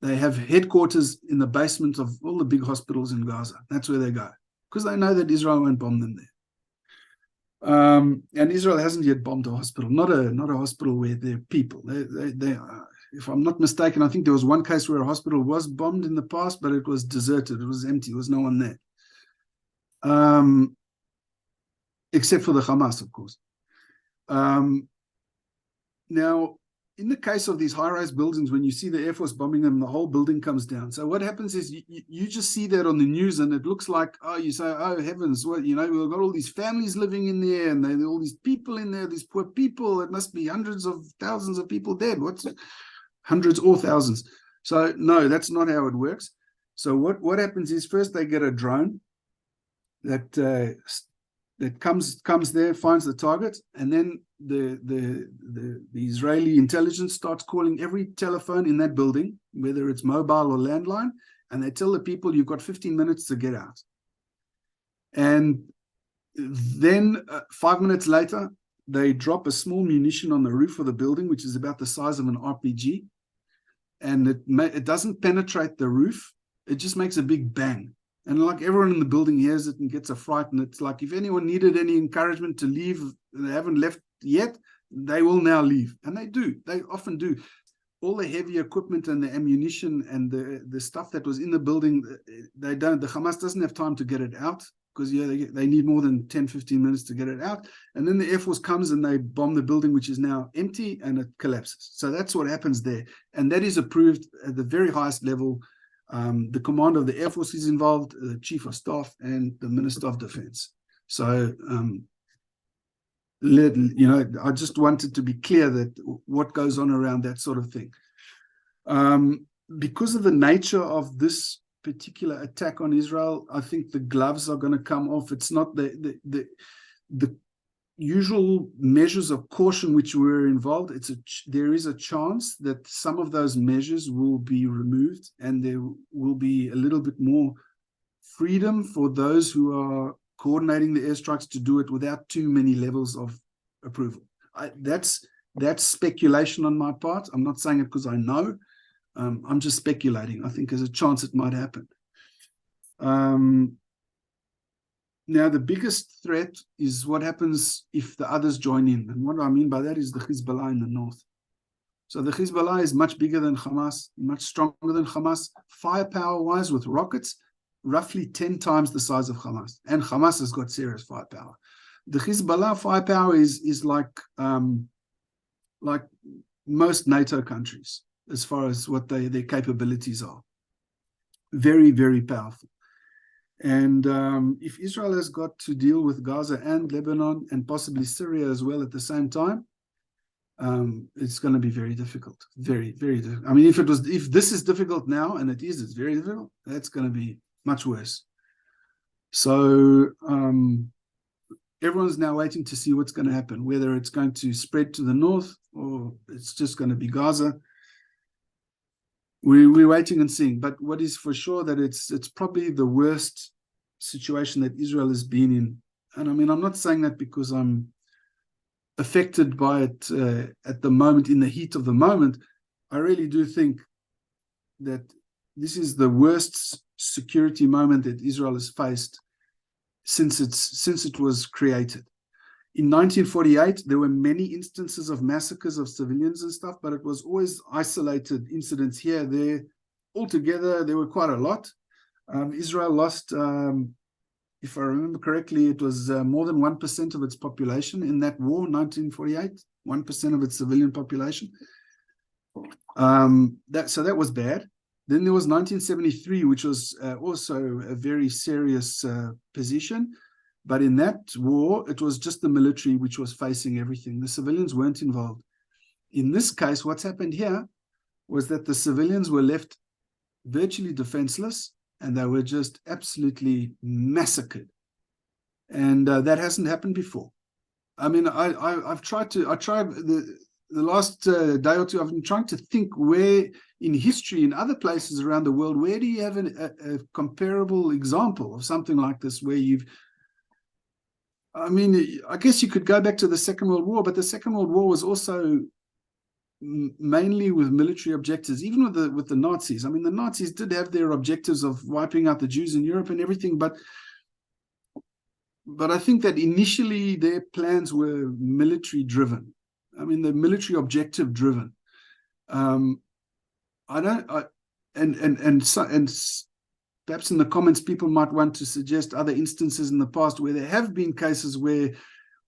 have headquarters in the basement of all the big hospitals in Gaza. That's where they go, because they know that Israel won't bomb them there. And Israel hasn't yet bombed a hospital, not a hospital where there are people. They if I'm not mistaken, I think there was one case where a hospital was bombed in the past, but it was deserted. It was empty. There was no one there. Except for the Hamas, of course. Now, in the case of these high-rise buildings, when you see the Air Force bombing them, the whole building comes down. So what happens is you just see that on the news, and it looks like, oh, you say, oh, heavens, what, we've got all these families living in there, and there are all these people in there, these poor people. It must be hundreds of thousands of people dead. What's hundreds or thousands? So no, that's not how it works. So what happens is, first they get a drone that comes there, finds the target, and then the Israeli intelligence starts calling every telephone in that building, whether it's mobile or landline, and they tell the people, you've got 15 minutes to get out. And then 5 minutes later, they drop a small munition on the roof of the building, which is about the size of an RPG, and it doesn't penetrate the roof. It just makes a big bang. And like everyone in the building hears it and gets a fright, and it's like, if anyone needed any encouragement to leave, they haven't left yet, they will now leave. And they do. They often do. All the heavy equipment and the ammunition and the stuff that was in the building, the Hamas doesn't have time to get it out, because they need more than 10, 15 minutes to get it out. And then the Air Force comes and they bomb the building, which is now empty, and it collapses. So that's what happens there. And that is approved at the very highest level. The commander of the Air Force is involved, the Chief of Staff, and the Minister of Defense. So, I just wanted to be clear that what goes on around that sort of thing. Because of the nature of this particular attack on Israel, I think the gloves are going to come off. It's not the usual measures of caution which were involved. There is a chance that some of those measures will be removed, and there will be a little bit more freedom for those who are coordinating the airstrikes to do it without too many levels of approval. That's speculation on my part. I'm not saying it because I know. I'm just speculating. I think there's a chance it might happen. Now, the biggest threat is what happens if the others join in. And what I mean by that is the Hezbollah in the north. So the Hezbollah is much bigger than Hamas, much stronger than Hamas, firepower-wise with rockets, roughly 10 times the size of Hamas. And Hamas has got serious firepower. The Hezbollah firepower is like most NATO countries as far as what their capabilities are. Very, very powerful. And if Israel has got to deal with Gaza and Lebanon and possibly Syria as well at the same time, it's going to be very difficult. Very, very difficult. I mean, if this is difficult now, and it's very difficult, that's going to be much worse. So everyone's now waiting to see what's going to happen, whether it's going to spread to the north or it's just going to be Gaza. We're waiting and seeing. But what is for sure that it's probably the worst situation that Israel has been in. And I mean, I'm not saying that because I'm affected by it at the moment, in the heat of the moment. I really do think that this is the worst security moment that Israel has faced since it was created. In 1948, there were many instances of massacres of civilians and stuff, but it was always isolated incidents here, there. Altogether, there were quite a lot. Israel lost, if I remember correctly, it was more than 1% of its population in that war, 1948, 1% of its civilian population. So that was bad. Then there was 1973, which was also a very serious position. But in that war, it was just the military which was facing everything. The civilians weren't involved. In this case, what's happened here was that the civilians were left virtually defenseless, and they were just absolutely massacred. And that hasn't happened before. I mean, I tried the last day or two, I've been trying to think where in history, in other places around the world, where do you have a comparable example of something like this where I mean, I guess you could go back to the Second World War, but the Second World War was also mainly with military objectives, even with the Nazis. I mean, the Nazis did have their objectives of wiping out the Jews in Europe and everything, but I think that initially their plans were military driven. I mean, they're military objective driven. Perhaps in the comments, people might want to suggest other instances in the past where there have been cases where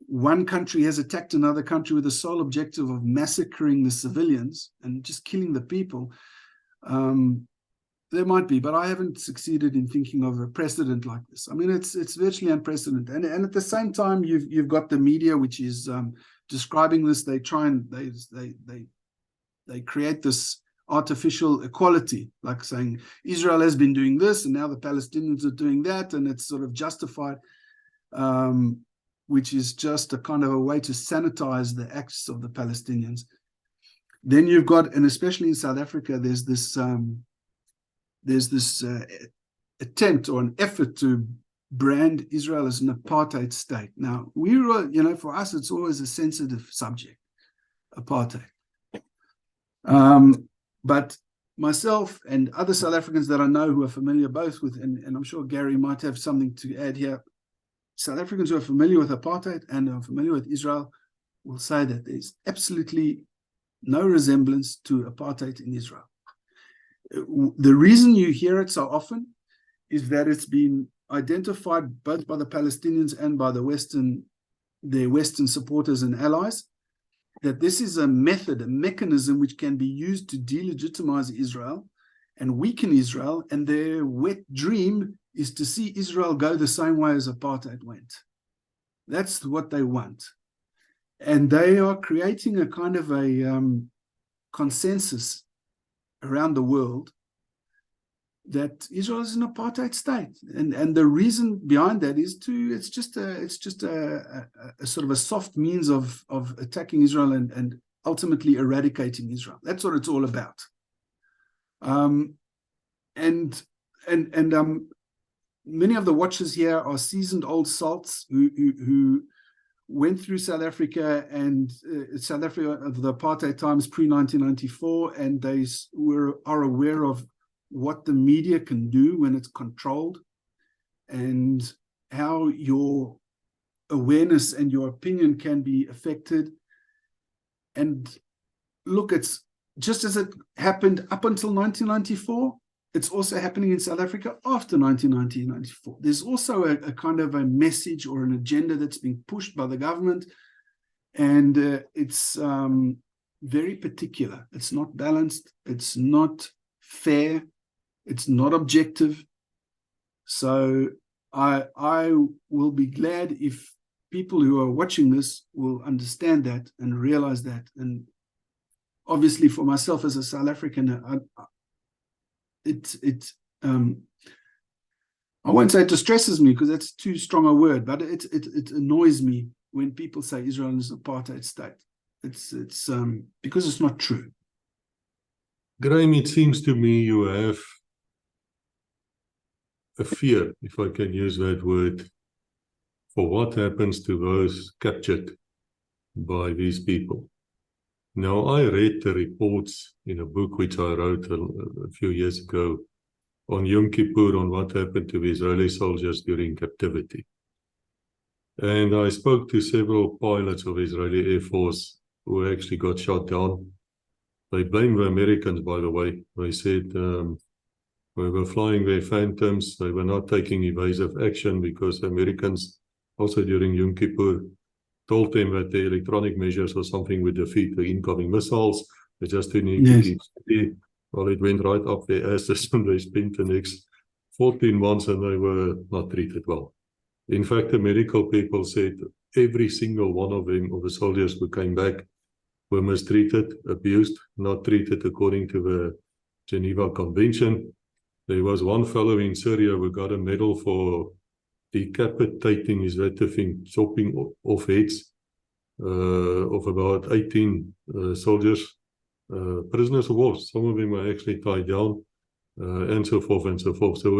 one country has attacked another country with the sole objective of massacring the civilians and just killing the people. There might be, but I haven't succeeded in thinking of a precedent like this. I mean, it's virtually unprecedented. And at the same time, you've got the media, which is describing this. They try and they create this artificial equality, like saying Israel has been doing this and now the Palestinians are doing that, and it's sort of justified, which is just a kind of a way to sanitize the acts of the Palestinians. Then you've got, and especially in South Africa, there's this attempt or an effort to brand Israel as an apartheid state. Now, for us, it's always a sensitive subject, apartheid. But myself and other South Africans that I know who are familiar both with, and I'm sure Gary might have something to add here, South Africans who are familiar with apartheid and are familiar with Israel will say that there's absolutely no resemblance to apartheid in Israel. The reason you hear it so often is that it's been identified both by the Palestinians and by their Western supporters and allies, that this is a method, a mechanism which can be used to delegitimize Israel and weaken Israel, and their wet dream is to see Israel go the same way as apartheid went. That's what they want. And they are creating a kind of a consensus around the world that Israel is an apartheid state, and the reason behind that is it's just a sort of a soft means of attacking Israel and ultimately eradicating Israel. That's what it's all about. And many of the watchers here are seasoned old salts who went through South Africa and South Africa of the apartheid times pre-1994, and they are aware of what the media can do when it's controlled. And how your awareness and your opinion can be affected. And look, it's just as it happened up until 1994, it's also happening in South Africa after 1994. There's also a kind of a message or an agenda that's being pushed by the government, and it's very particular. It's not balanced. It's not fair. It's not objective. So I will be glad if people who are watching this will understand that and realize that. And obviously, for myself as a South African, I won't say it distresses me because that's too strong a word, but it annoys me when people say Israel is an apartheid state. It's because it's not true. Graeme, it seems to me you have a fear, if I can use that word, for what happens to those captured by these people. Now, I read the reports in a book which I wrote a few years ago on Yom Kippur, on what happened to the Israeli soldiers during captivity. And I spoke to several pilots of Israeli Air Force who actually got shot down. They blamed the Americans, by the way. They said we were flying their Phantoms. They were not taking evasive action because the Americans, also during Yom Kippur, told them that the electronic measures or something would defeat the incoming missiles. They just didn't need to keep steady. Well, it went right up their asses and they spent the next 14 months and they were not treated well. In fact, the medical people said every single one of them, of the soldiers who came back, were mistreated, abused, not treated according to the Geneva Convention. There was one fellow in Syria who got a medal for decapitating, is that the thing, chopping off heads of about 18 soldiers, prisoners of war. Some of them were actually tied down, and so forth and so forth. So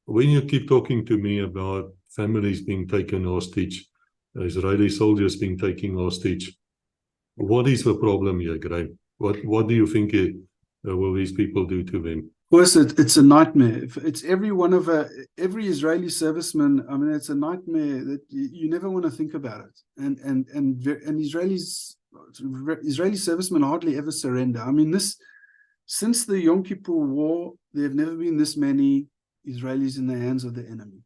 when you keep talking to me about families being taken hostage, Israeli soldiers being taken hostage, what is the problem here, Graeme? What do you think will these people do to them? Of course, it's a nightmare. It's every every Israeli serviceman. I mean, it's a nightmare that you never want to think about it. And Israeli servicemen hardly ever surrender. I mean, since the Yom Kippur War, there have never been this many Israelis in the hands of the enemy.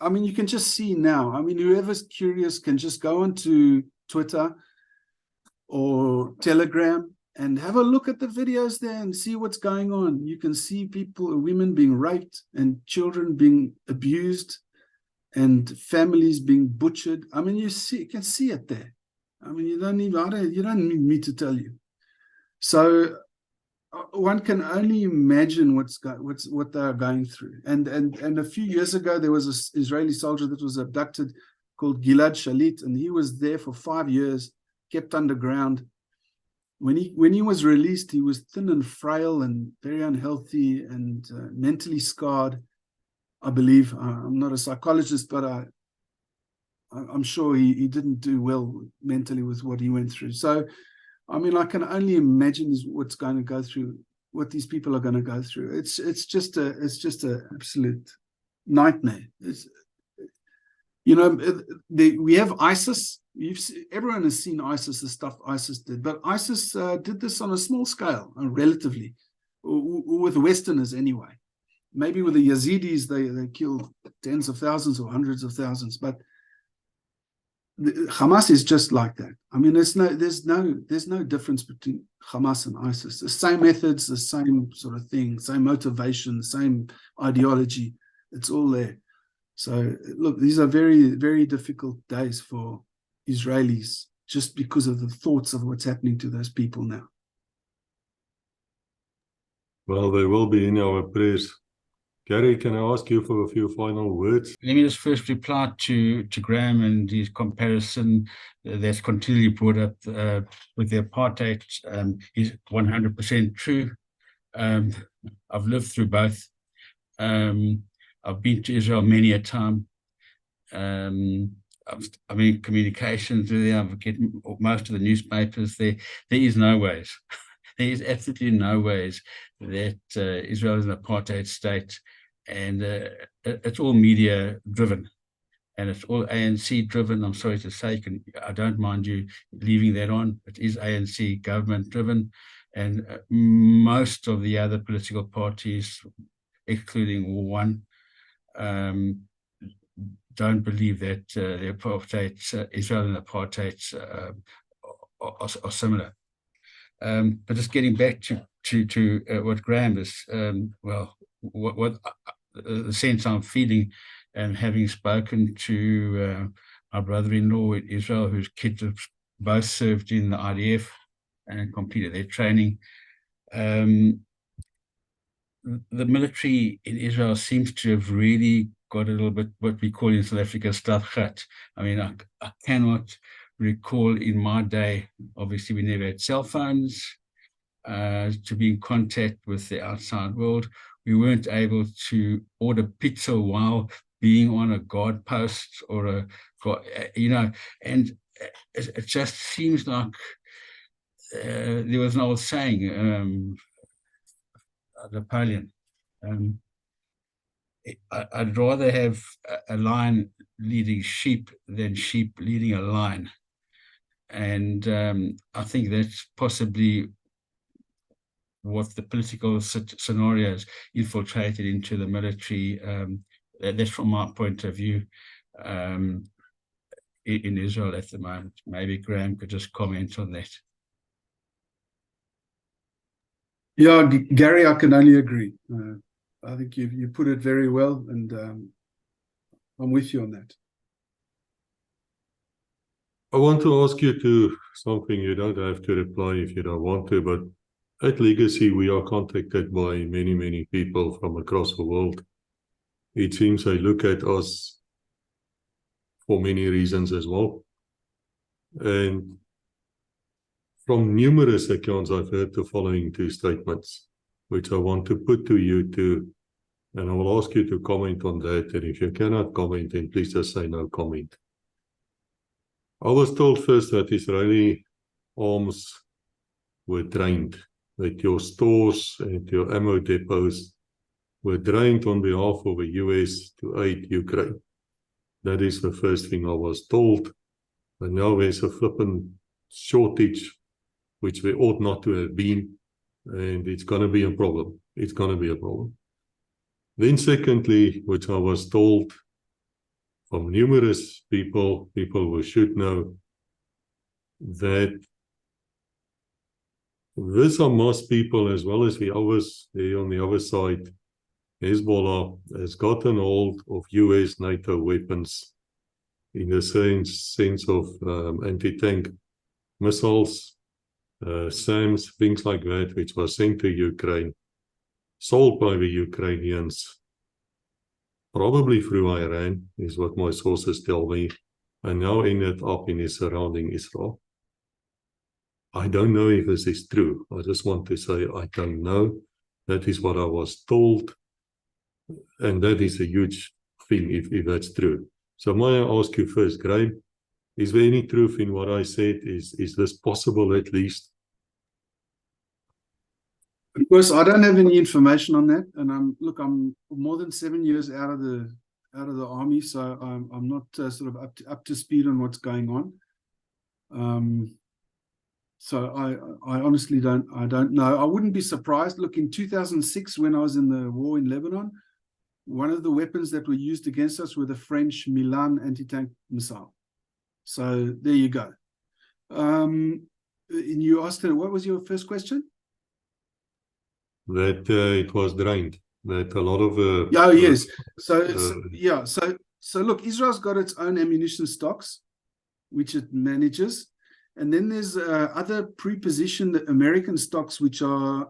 I mean, you can just see now. I mean, whoever's curious can just go onto Twitter or Telegram and have a look at the videos there and see what's going on. You can see women being raped and children being abused and families being butchered. I mean, you can see it there. I mean, you don't need me to tell you. So one can only imagine what they are going through. And a few years ago, there was an Israeli soldier that was abducted called Gilad Shalit, and he was there for 5 years, kept underground. When he was released, he was thin and frail and very unhealthy and mentally scarred, I believe. I'm not a psychologist, but I'm sure he didn't do well mentally with what he went through. So, I mean, I can only imagine what's going to go through, what these people are going to go through. It's just a absolute nightmare. We have ISIS. Everyone has seen ISIS, the stuff ISIS did, but ISIS did this on a small scale, relatively, or with Westerners anyway. Maybe with the Yazidis, they killed tens of thousands or hundreds of thousands, but Hamas is just like that. I mean, there's no difference between Hamas and ISIS. The same methods, the same sort of thing, same motivation, same ideology. It's all there. So look, these are very, very difficult days for Israelis just because of the thoughts of what's happening to those people now. Well, they will be in our prayers. Gary, can I ask you for a few final words? Let me just first reply to Graeme and his comparison that's continually brought up with the apartheid is 100% true. I've lived through both. I've been to Israel many a time. I'm in communications with them. I've get most of the newspapers there. There is no ways there is absolutely no ways that Israel is an apartheid state, and it's all media driven. And it's all ANC driven. I'm sorry to say, I don't mind you leaving that on. It is ANC government driven. And most of the other political parties, excluding one, don't believe that the apartheid, Israel and apartheid are similar. But just getting back to what Graeme is, what the sense I'm feeling, and having spoken to my brother-in-law in Israel, whose kids have both served in the IDF and completed their training, the military in Israel seems to have really got a little bit what we call in South Africa stadgat. I mean, I cannot recall in my day, obviously we never had cell phones, to be in contact with the outside world. We weren't able to order pizza while being on a guard post or and it just seems like there was an old saying, Napoleon, I'd rather have a lion leading sheep than sheep leading a lion. And I think that's possibly what the political scenarios infiltrated into the military. That's from my point of view in Israel at the moment. Maybe Graeme could just comment on that. Yeah, Gary, I can only agree. I think you put it very well, and I'm with you on that. I want to ask you to something. You don't have to reply if you don't want to, but at Legacy, we are contacted by many, many people from across the world. It seems they look at us for many reasons as well. And from numerous accounts, I've heard the following two statements, which I want to put to you too, and I will ask you to comment on that. And if you cannot comment, then please just say no comment. I was told first that Israeli arms were drained, that your stores and your ammo depots were drained on behalf of the US to aid Ukraine. That is the first thing I was told. And now there's a flipping shortage, which there ought not to have been, and it's going to be a problem. It's going to be a problem. Then secondly, which I was told from numerous people who should know, that these HAMAS people, as well as the others there on the other side, Hezbollah, has gotten hold of US NATO weapons in the sense of anti-tank missiles, SAMs, things like that, which was sent to Ukraine, sold by the Ukrainians, probably through Iran, is what my sources tell me, and now ended up in the surrounding Israel. I don't know if this is true. I just want to say I don't know. That is what I was told. And that is a huge thing if that's true. So may I ask you first, Graeme, is there any truth in what I said? Is this possible at least? Of course, I don't have any information on that, and I'm more than 7 years out of the army, so I'm not sort of up to speed on what's going on. So I honestly don't know. I wouldn't be surprised. Look, in 2006, when I was in the war in Lebanon, one of the weapons that were used against us were the French Milan anti-tank missile. So there you go. And you asked her, what was your first question? That it was drained. That a lot of yes. So look, Israel's got its own ammunition stocks, which it manages, and then there's other pre-positioned American stocks which are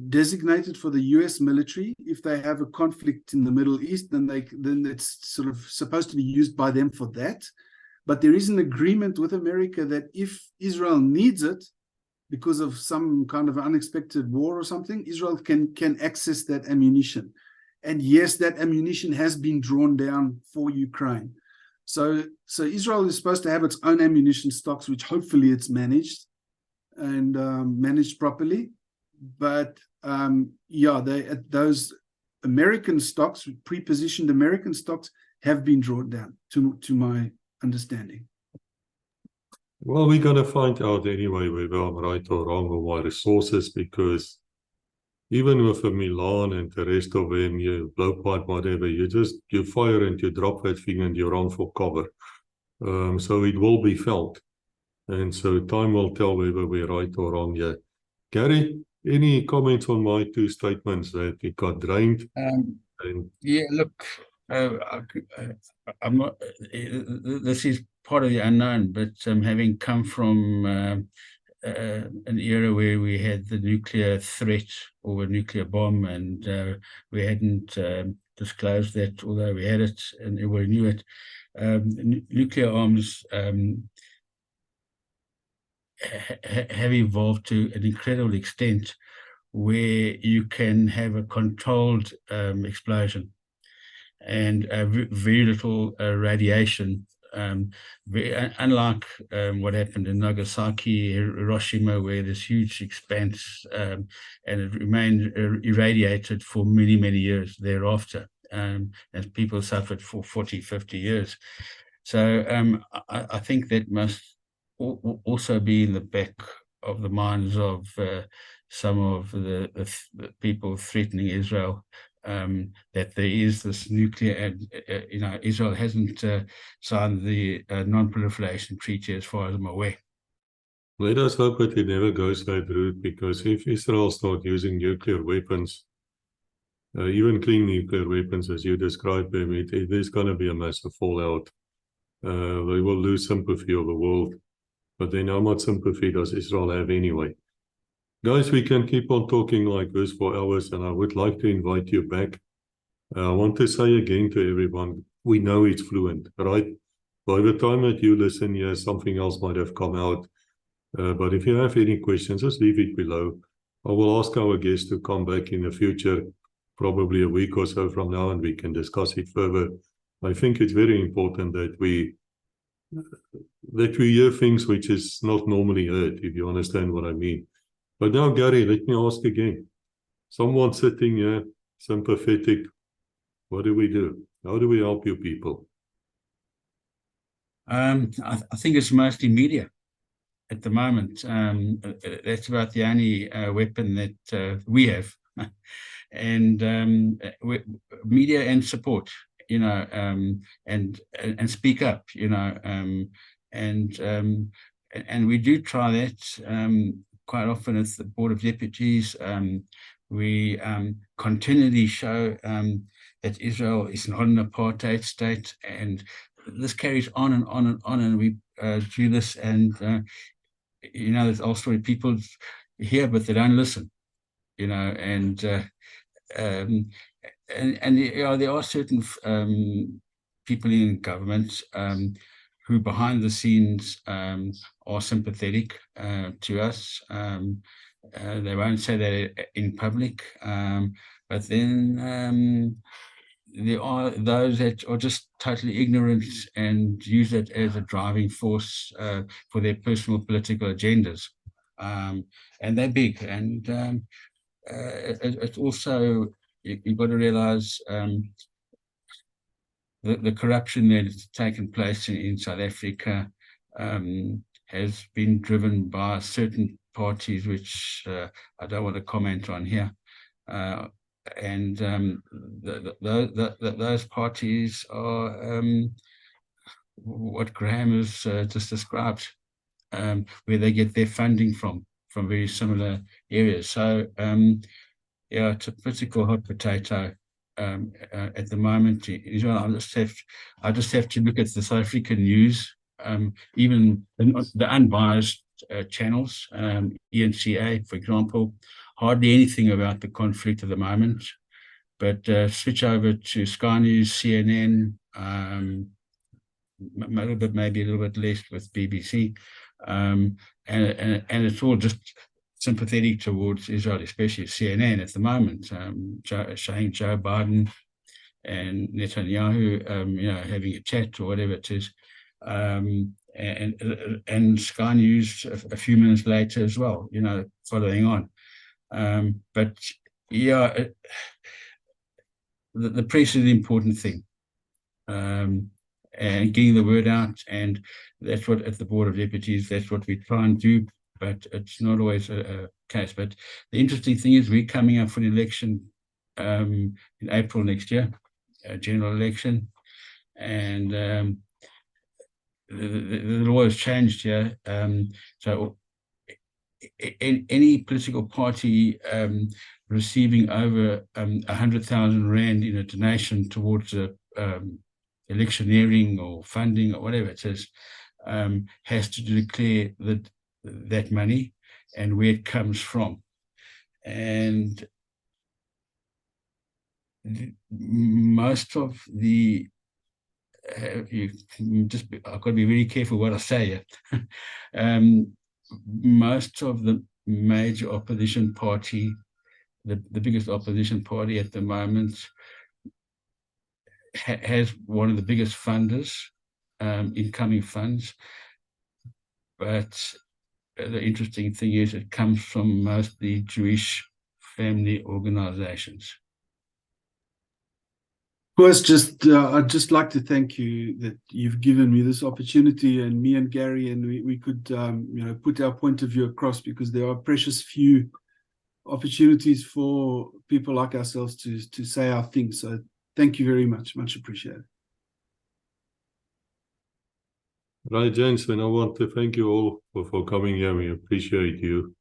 designated for the US military. If they have a conflict in the Middle East, then it's sort of supposed to be used by them for that. But there is an agreement with America that if Israel needs it, because of some kind of unexpected war or something, Israel can access that ammunition. And yes, that ammunition has been drawn down for Ukraine. So Israel is supposed to have its own ammunition stocks, which hopefully it's managed. and managed properly. But yeah, those American stocks, pre-positioned American stocks, have been drawn down, to my understanding. Well, we're going to find out anyway whether I'm right or wrong on my resources, because even with a Milan and the rest of them, you blowpipe, whatever, you fire and you drop that thing and you run for cover. So it will be felt. And so time will tell whether we're right or wrong here. Gary, any comments on my two statements that it got drained? Yeah, look, I'm not. This is part of the unknown, but having come from an era where we had the nuclear threat or a nuclear bomb, and we hadn't disclosed that, although we had it and we knew it. Nuclear arms have evolved to an incredible extent where you can have a controlled explosion and very little radiation. Unlike what happened in Nagasaki, Hiroshima, where there's huge expanse and it remained irradiated for many, many years thereafter, and people suffered for 40, 50 years. So I think that must also be in the back of the minds of some of the people threatening Israel, that there is this nuclear, and Israel hasn't signed the non-proliferation treaty as far as I'm aware. Let us hope that it never goes that route, because if Israel starts using nuclear weapons, even clean nuclear weapons as you described them, there's going to be a massive fallout. They will lose sympathy of the world. But then how much sympathy does Israel have anyway? Guys, we can keep on talking like this for hours, and I would like to invite you back. I want to say again to everyone, we know it's fluent, right? By the time that you listen here, something else might have come out. But if you have any questions, just leave it below. I will ask our guests to come back in the future, probably a week or so from now, and we can discuss it further. I think it's very important that we hear things which is not normally heard, if you understand what I mean. But now, Gary, let me ask again. Someone sitting here, sympathetic, what do we do? How do we help you people? I think it's mostly media at the moment. That's about the only weapon that we have. And media and support, and speak up, and we do try that quite often at the Board of Deputies. We continually show that Israel is not an apartheid state, and this carries on and on and on, and we do this, and there's also people here, but they don't listen, and there are certain people in government who behind the scenes are sympathetic to us. They won't say that in public, but then there are those that are just totally ignorant and use it as a driving force for their personal political agendas. And they're big, and it's also, you've got to realize the corruption that has taken place in South Africa has been driven by certain parties, which I don't want to comment on here. And those parties are what Graeme has just described, where they get their funding from very similar areas. So yeah, it's a political hot potato at the moment in Israel. I just have to look at the South African news, even the unbiased channels, ENCA, for example, hardly anything about the conflict at the moment. But switch over to Sky News, CNN, maybe a little bit less with BBC, and it's all just sympathetic towards Israel, especially CNN at the moment, showing Joe Biden and Netanyahu, having a chat or whatever it is, and and Sky News a few minutes later as well, following on. But yeah, the press is the important thing, and getting the word out, and that's what at the Board of Deputies, that's what we try and do, but it's not always a case. But the interesting thing is we're coming up for an election in April next year, a general election, and the law has changed here. So any political party receiving over 100,000 rand in a donation towards electioneering or funding or whatever it is, has to declare that money and where it comes from. And most of the I've got to be really careful what I say here. Most of the major opposition party, the biggest opposition party at the moment, has one of the biggest funders, incoming funds. But the interesting thing is it comes from mostly Jewish family organizations. I'd just like to thank you that you've given me this opportunity, and me and Gary, and we could put our point of view across, because there are precious few opportunities for people like ourselves to say our things. So thank you very much. Much appreciated. Right, gents, and I want to thank you all for coming here. We appreciate you.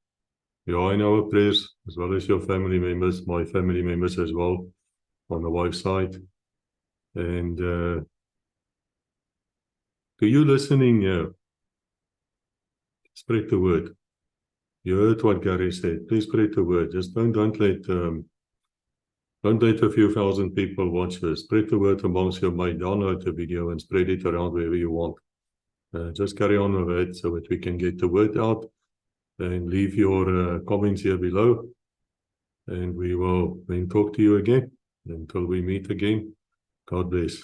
You are in our prayers, as well as your family members, my family members as well, on the wife's side. And to you listening here, spread the word. You heard what Gary said. Please spread the word. Just don't let a few thousand people watch this. Spread the word amongst your mate. Download the video and spread it around wherever you want. Just carry on with it so that we can get the word out. And leave your comments here below. And we will then talk to you again. Until we meet again, God bless.